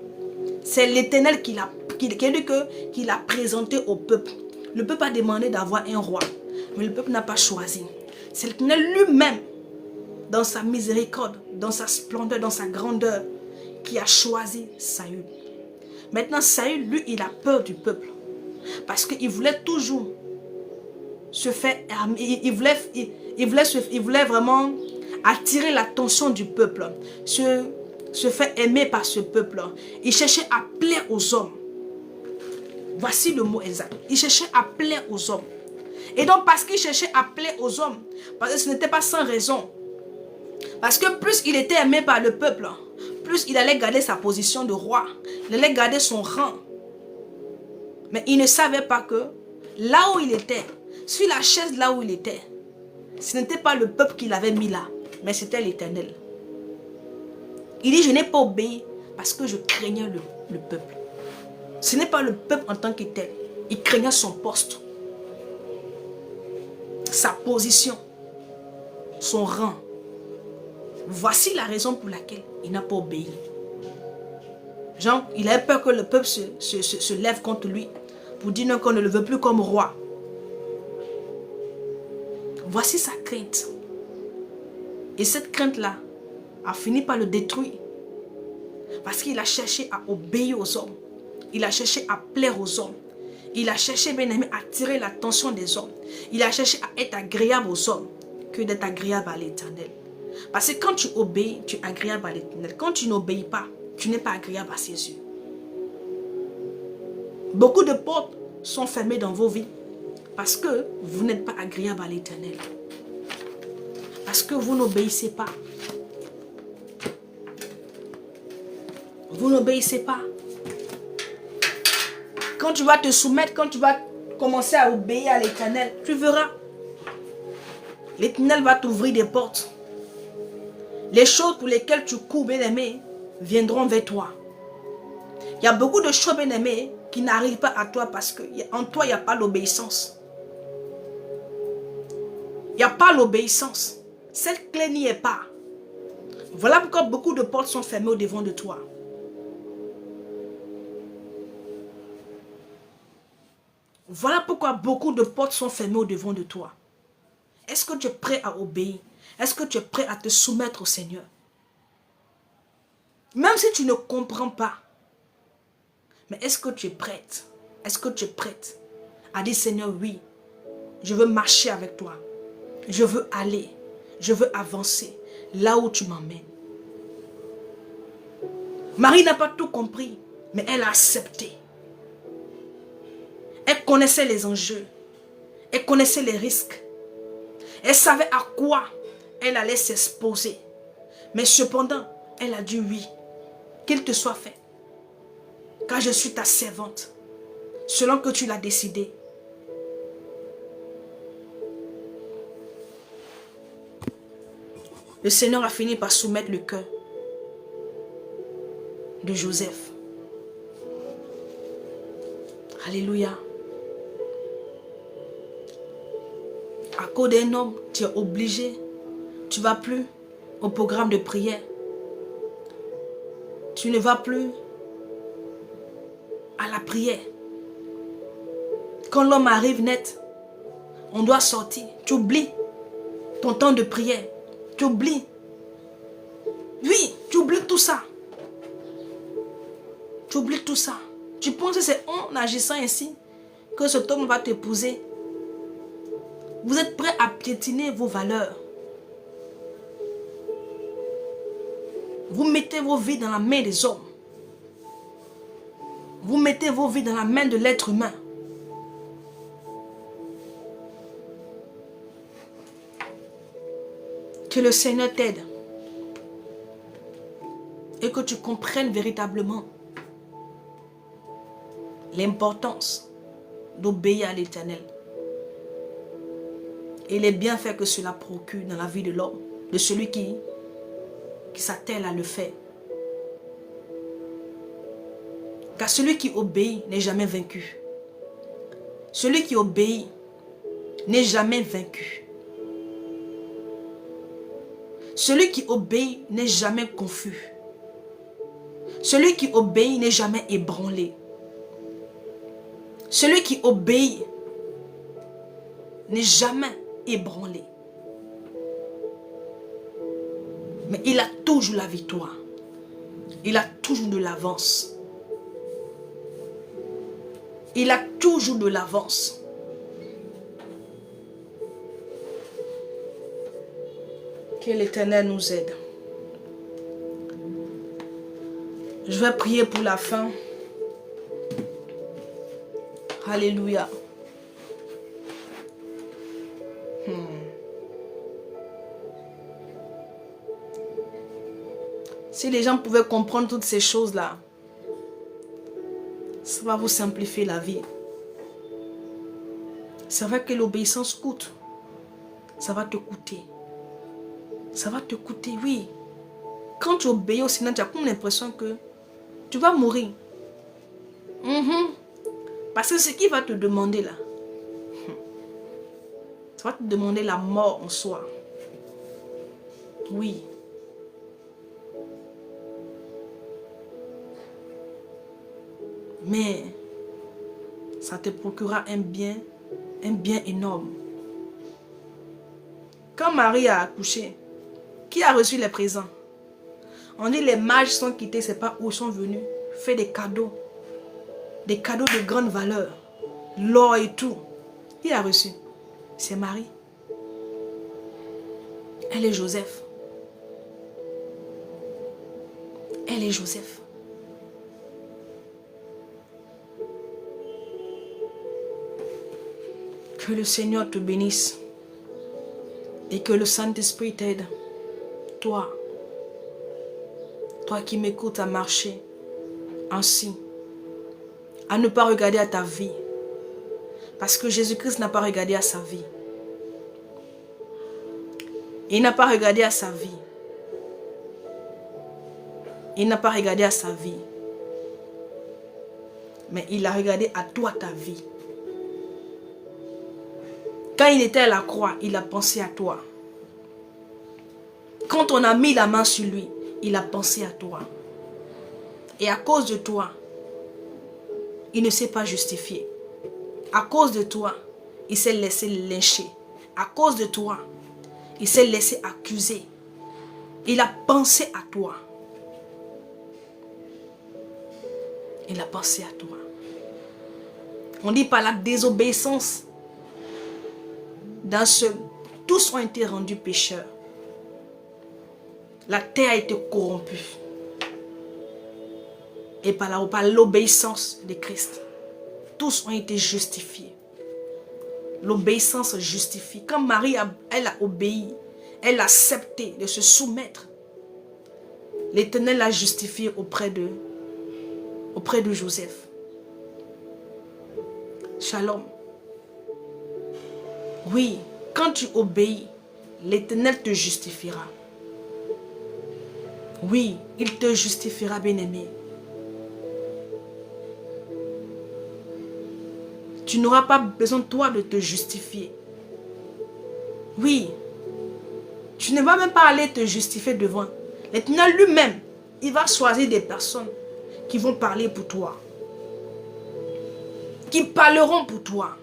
C'est l'Éternel qu'il a présenté au peuple. Le peuple a demandé d'avoir un roi. Mais le peuple n'a pas choisi. C'est l'Éternel lui-même, dans sa miséricorde, dans sa splendeur, dans sa grandeur, qui a choisi Saül. Maintenant, Saül, lui, il a peur du peuple. Parce qu'il voulait toujours se faire... Il voulait vraiment attirer l'attention du peuple. Se faire aimer par ce peuple. Il cherchait à plaire aux hommes. Voici le mot exact. Il cherchait à plaire aux hommes. Et donc, parce qu'il cherchait à plaire aux hommes, parce que ce n'était pas sans raison. Parce que plus il était aimé par le peuple, plus il allait garder sa position de roi. Il allait garder son rang. Mais il ne savait pas que là où il était, sur la chaise là où il était, ce n'était pas le peuple qui l'avait mis là, mais c'était l'Éternel. Il dit, je n'ai pas obéi parce que je craignais le peuple. Ce n'est pas le peuple en tant que tel. Il craignait son poste, sa position, son rang. Voici la raison pour laquelle il n'a pas obéi. Genre, il avait peur que le peuple se lève contre lui pour dire non, qu'on ne le veut plus comme roi. Voici sa crainte. Et cette crainte-là a fini par le détruire. Parce qu'il a cherché à obéir aux hommes. Il a cherché à plaire aux hommes. Il a cherché, bien aimé, à attirer l'attention des hommes. Il a cherché à être agréable aux hommes que d'être agréable à l'Éternel. Parce que quand tu obéis, tu es agréable à l'Éternel. Quand tu n'obéis pas, tu n'es pas agréable à ses yeux. Beaucoup de portes sont fermées dans vos vies parce que vous n'êtes pas agréable à l'Éternel. Parce que vous n'obéissez pas. Vous n'obéissez pas. Quand tu vas te soumettre, quand tu vas commencer à obéir à l'Éternel, tu verras. L'Éternel va t'ouvrir des portes. Les choses pour lesquelles tu cours, bien-aimé, viendront vers toi. Il y a beaucoup de choses, bien-aimé, qui n'arrivent pas à toi parce qu'en toi, il n'y a pas l'obéissance. Il n'y a pas l'obéissance. Cette clé n'y est pas. Voilà pourquoi beaucoup de portes sont fermées au devant de toi. Voilà pourquoi beaucoup de portes sont fermées au devant de toi. Est-ce que tu es prêt à obéir? Est-ce que tu es prêt à te soumettre au Seigneur? Même si tu ne comprends pas. Mais est-ce que tu es prête? Est-ce que tu es prête à dire Seigneur, oui, je veux marcher avec toi. Je veux aller. Je veux avancer là où tu m'emmènes. Marie n'a pas tout compris, mais elle a accepté. Elle connaissait les enjeux. Elle connaissait les risques. Elle savait à quoi elle allait s'exposer. Mais cependant, elle a dit oui. Qu'il te soit fait. Car je suis ta servante. Selon que tu l'as décidé. Le Seigneur a fini par soumettre le cœur de Joseph. Alléluia. À cause d'un homme, tu es obligé. Tu ne vas plus au programme de prière. Tu ne vas plus à la prière. Quand l'homme arrive net, on doit sortir. Tu oublies ton temps de prière. Tu oublies. Oui, tu oublies tout ça. Tu oublies tout ça. Tu penses que c'est en agissant ainsi que cet homme va t'épouser. Vous êtes prêts à piétiner vos valeurs. Vous mettez vos vies dans la main des hommes. Vous mettez vos vies dans la main de l'être humain. Que le Seigneur t'aide. Et que tu comprennes véritablement l'importance d'obéir à l'Éternel. Et les bienfaits que cela procure dans la vie de l'homme, de celui qui s'attelle à le faire. Car celui qui obéit n'est jamais vaincu. Celui qui obéit n'est jamais vaincu. Celui qui obéit n'est jamais confus. Celui qui obéit n'est jamais ébranlé. Celui qui obéit n'est jamais ébranlé. Mais il a toujours la victoire. Il a toujours de l'avance. Il a toujours de l'avance. Que l'Éternel nous aide. Je vais prier pour la fin. Alléluia. Si les gens pouvaient comprendre toutes ces choses-là, ça va vous simplifier la vie. C'est vrai que l'obéissance coûte. Ça va te coûter. Ça va te coûter, oui. Quand tu obéis au Seigneur, tu as comme l'impression que tu vas mourir. Parce que ce qu'il va te demander là, ça va te demander la mort en soi. Oui. Mais ça te procurera un bien énorme. Quand Marie a accouché, qui a reçu les présents? On dit les mages sont quittés, c'est pas où ils sont venus. Fait des cadeaux. Des cadeaux de grande valeur. L'or et tout. Qui a reçu? C'est Marie. Elle est Joseph. Elle est Joseph. Que le Seigneur te bénisse. Et que le Saint-Esprit t'aide. Toi qui m'écoutes, à marcher ainsi. À ne pas regarder à ta vie. Parce que Jésus-Christ n'a pas regardé à sa vie. Il n'a pas regardé à sa vie. Il n'a pas regardé à sa vie. Mais il a regardé à toi, ta vie. Quand il était à la croix, il a pensé à toi. Quand on a mis la main sur lui, il a pensé à toi. Et à cause de toi, il ne s'est pas justifié. À cause de toi, il s'est laissé lyncher. À cause de toi, il s'est laissé accuser. Il a pensé à toi. Il a pensé à toi. On dit par la désobéissance d'un seul, tous ont été rendus pécheurs. La terre a été corrompue. Et par l'obéissance de Christ, tous ont été justifiés. L'obéissance justifie. Quand Marie elle a obéi, elle a accepté de se soumettre, l'Éternel l'a justifié auprès de Joseph. Shalom. Oui, quand tu obéis, l'Éternel te justifiera. Oui, il te justifiera, bien-aimé. Tu n'auras pas besoin, toi, de te justifier. Oui. Tu ne vas même pas aller te justifier devant. L'Éternel lui-même, il va choisir des personnes qui vont parler pour toi. Qui parleront pour toi.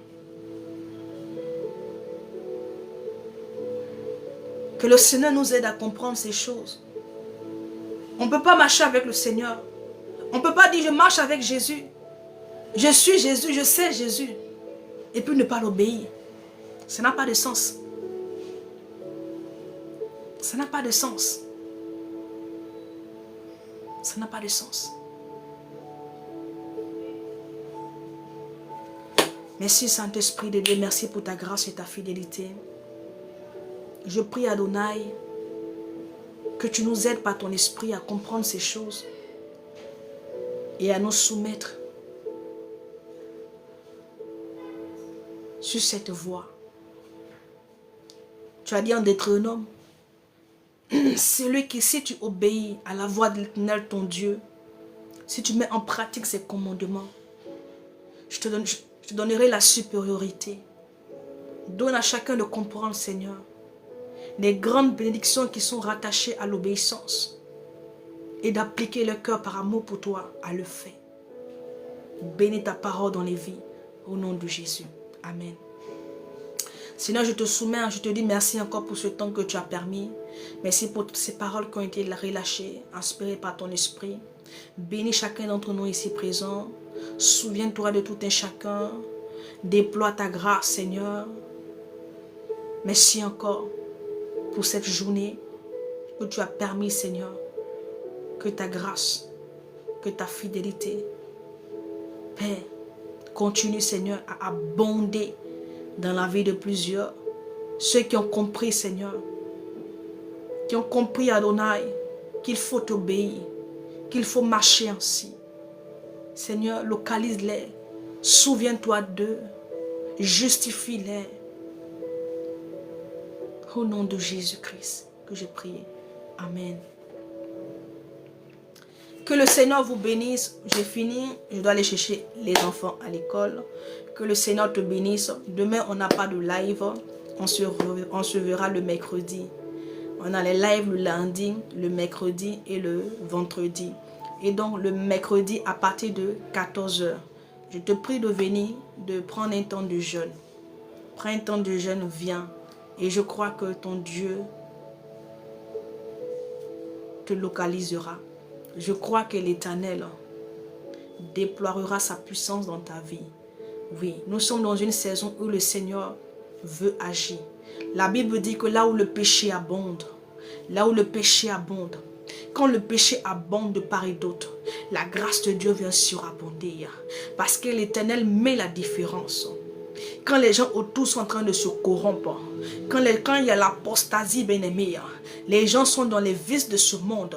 Que le Seigneur nous aide à comprendre ces choses. On ne peut pas marcher avec le Seigneur. On ne peut pas dire je marche avec Jésus. Je suis Jésus, je sais Jésus. Et puis ne pas l'obéir. Ça n'a pas de sens. Ça n'a pas de sens. Ça n'a pas de sens. Merci Saint-Esprit de Dieu. Merci pour ta grâce et ta fidélité. Je prie Adonai que tu nous aides par ton esprit à comprendre ces choses et à nous soumettre sur cette voie. Tu as dit en Deutéronome, celui qui, si tu obéis à la voix de l'Éternel ton Dieu, si tu mets en pratique ses commandements, je te donnerai la supériorité. Donne à chacun de comprendre, Seigneur, les grandes bénédictions qui sont rattachées à l'obéissance et d'appliquer le cœur par amour pour toi à le faire. Bénis ta parole dans les vies, au nom de Jésus. Amen. Seigneur, je te soumets, je te dis merci encore pour ce temps que tu as permis. Merci pour toutes ces paroles qui ont été relâchées, inspirées par ton esprit. Bénis chacun d'entre nous ici présents. Souviens-toi de tout un chacun. Déploie ta grâce, Seigneur. Merci encore pour cette journée que tu as permis, Seigneur. Que ta grâce, que ta fidélité, Père, continue, Seigneur, à abonder dans la vie de plusieurs. Ceux qui ont compris, Seigneur, qui ont compris, Adonai, qu'il faut t'obéir, qu'il faut marcher ainsi. Seigneur, localise-les, souviens-toi d'eux, justifie-les. Au nom de Jésus-Christ que j'ai prié. Amen. Que le Seigneur vous bénisse. J'ai fini. Je dois aller chercher les enfants à l'école. Que le Seigneur te bénisse. Demain, on n'a pas de live. On se verra le mercredi. On a les lives le lundi, le mercredi et le vendredi. Et donc, le mercredi à partir de 14 h. Je te prie de venir, de prendre un temps de jeûne. Prends un temps de jeûne, viens. Et je crois que ton Dieu te localisera. Je crois que l'Éternel déploiera sa puissance dans ta vie. Oui, nous sommes dans une saison où le Seigneur veut agir. La Bible dit que là où le péché abonde, quand le péché abonde de part et d'autre, la grâce de Dieu vient surabonder. Parce que l'Éternel met la différence. Quand les gens autour sont en train de se corrompre, quand il y a l'apostasie, bien-aimée, les gens sont dans les vices de ce monde.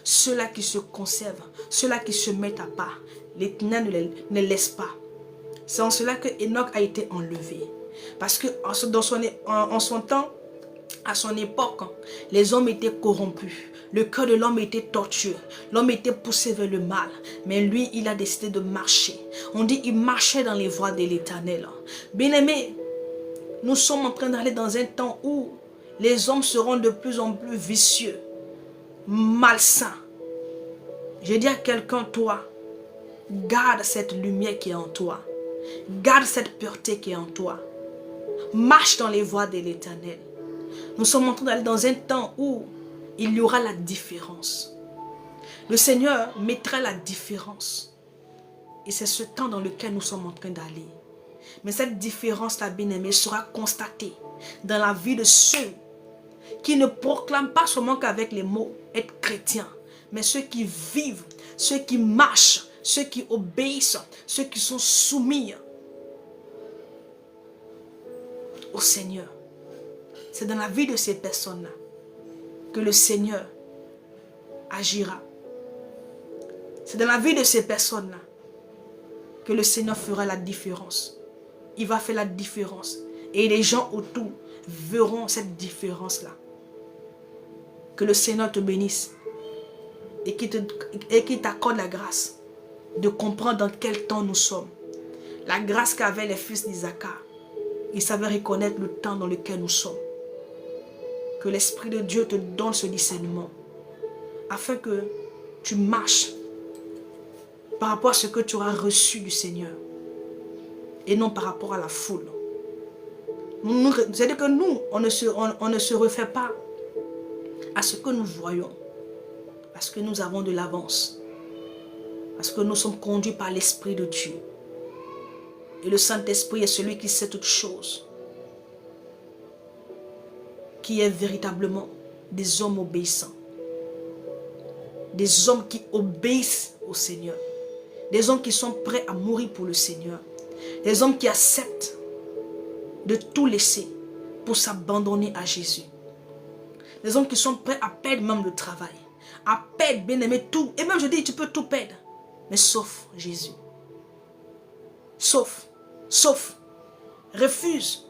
Ceux-là qui se conservent, ceux-là qui se mettent à part, l'Éternel ne laisse pas. C'est en cela que Enoch a été enlevé. Parce que en son temps, à son époque, les hommes étaient corrompus. Le cœur de l'homme était tortueux. L'homme était poussé vers le mal. Mais lui, il a décidé de marcher. On dit qu'il marchait dans les voies de l'Éternel. Bien-aimés, nous sommes en train d'aller dans un temps où les hommes seront de plus en plus vicieux, malsains. Je dis à quelqu'un, toi, garde cette lumière qui est en toi. Garde cette pureté qui est en toi. Marche dans les voies de l'Éternel. Nous sommes en train d'aller dans un temps où il y aura la différence. Le Seigneur mettra la différence. Et c'est ce temps dans lequel nous sommes en train d'aller. Mais cette différence-là, bien-aimée, sera constatée dans la vie de ceux qui ne proclament pas seulement qu'avec les mots être chrétiens, mais ceux qui vivent, ceux qui marchent, ceux qui obéissent, ceux qui sont soumis au Seigneur. C'est dans la vie de ces personnes-là que le Seigneur agira. C'est dans la vie de ces personnes-là que le Seigneur fera la différence. Il va faire la différence. Et les gens autour verront cette différence-là. Que le Seigneur te bénisse et qu'il t'accorde la grâce de comprendre dans quel temps nous sommes. La grâce qu'avaient les fils d'Isaac. Ils savaient reconnaître le temps dans lequel nous sommes. Que l'Esprit de Dieu te donne ce discernement afin que tu marches par rapport à ce que tu auras reçu du Seigneur et non par rapport à la foule. C'est-à-dire que nous, on ne se refait pas à ce que nous voyons parce que nous avons de l'avance, parce que nous sommes conduits par l'Esprit de Dieu. Et le Saint-Esprit est celui qui sait toutes choses, qui est véritablement des hommes obéissants, des hommes qui obéissent au Seigneur, des hommes qui sont prêts à mourir pour le Seigneur, des hommes qui acceptent de tout laisser pour s'abandonner à Jésus, des hommes qui sont prêts à perdre même le travail, à perdre, bien aimé, tout, et même je dis tu peux tout perdre, mais sauf Jésus, sauf, refuse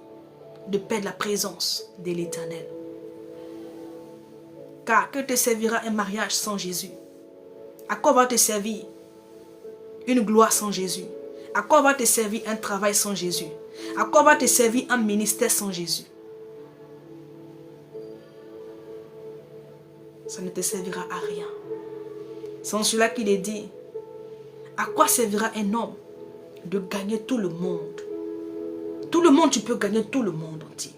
de perdre la présence de l'Éternel. Car que te servira un mariage sans Jésus? À quoi va te servir une gloire sans Jésus? À quoi va te servir un travail sans Jésus? À quoi va te servir un ministère sans Jésus? Ça ne te servira à rien. C'est en cela qu'il est dit, à quoi servira un homme de gagner tout le monde Tout le monde, tu peux gagner tout le monde entier.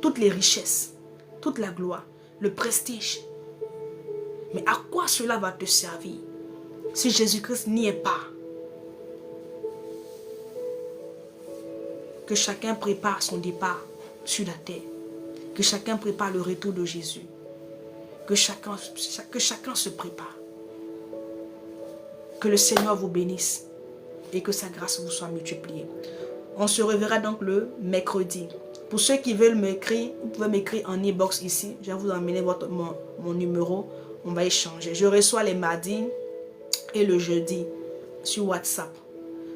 Toutes les richesses, toute la gloire, le prestige. Mais à quoi cela va te servir si Jésus-Christ n'y est pas? Que chacun prépare son départ sur la terre. Que chacun prépare le retour de Jésus. Que chacun se prépare. Que le Seigneur vous bénisse et que sa grâce vous soit multipliée. On se reverra donc le mercredi. Pour ceux qui veulent m'écrire, vous pouvez m'écrire en e-box ici. Je vais vous emmener mon numéro. On va échanger. Je reçois les mardis et le jeudi sur WhatsApp.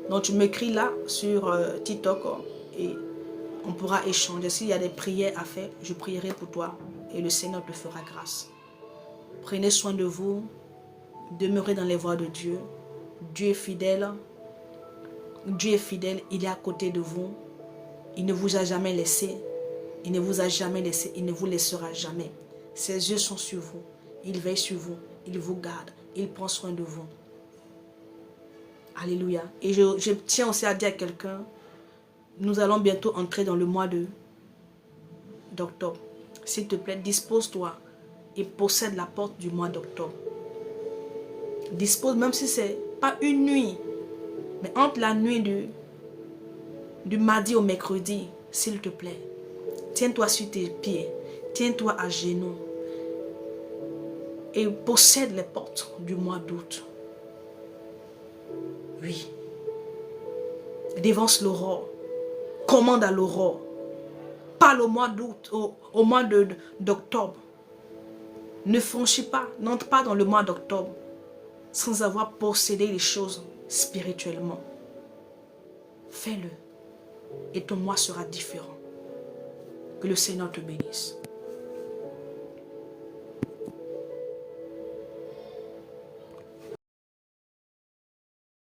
Donc tu m'écris là sur TikTok et on pourra échanger. S'il y a des prières à faire, je prierai pour toi et le Seigneur te fera grâce. Prenez soin de vous. Demeurez dans les voies de Dieu. Dieu est fidèle. Dieu est fidèle. Il est à côté de vous. Il ne vous a jamais laissé. Il ne vous a jamais laissé. Il ne vous laissera jamais. Ses yeux sont sur vous. Il veille sur vous. Il vous garde. Il prend soin de vous. Alléluia. Et je tiens aussi à dire à quelqu'un, nous allons bientôt entrer dans le mois d'octobre. S'il te plaît, dispose-toi et possède la porte du mois d'octobre. Dispose, même si ce n'est pas une nuit, mais entre la nuit du mardi au mercredi, s'il te plaît. Tiens-toi sur tes pieds, tiens-toi à genoux et possède les portes du mois d'août. Oui. Dévance l'aurore. Commande à l'aurore. Parle au mois d'août, au mois d'octobre. Ne franchis pas, n'entre pas dans le mois d'octobre sans avoir possédé les choses spirituellement. Fais-le et ton mois sera différent. Que le Seigneur te bénisse.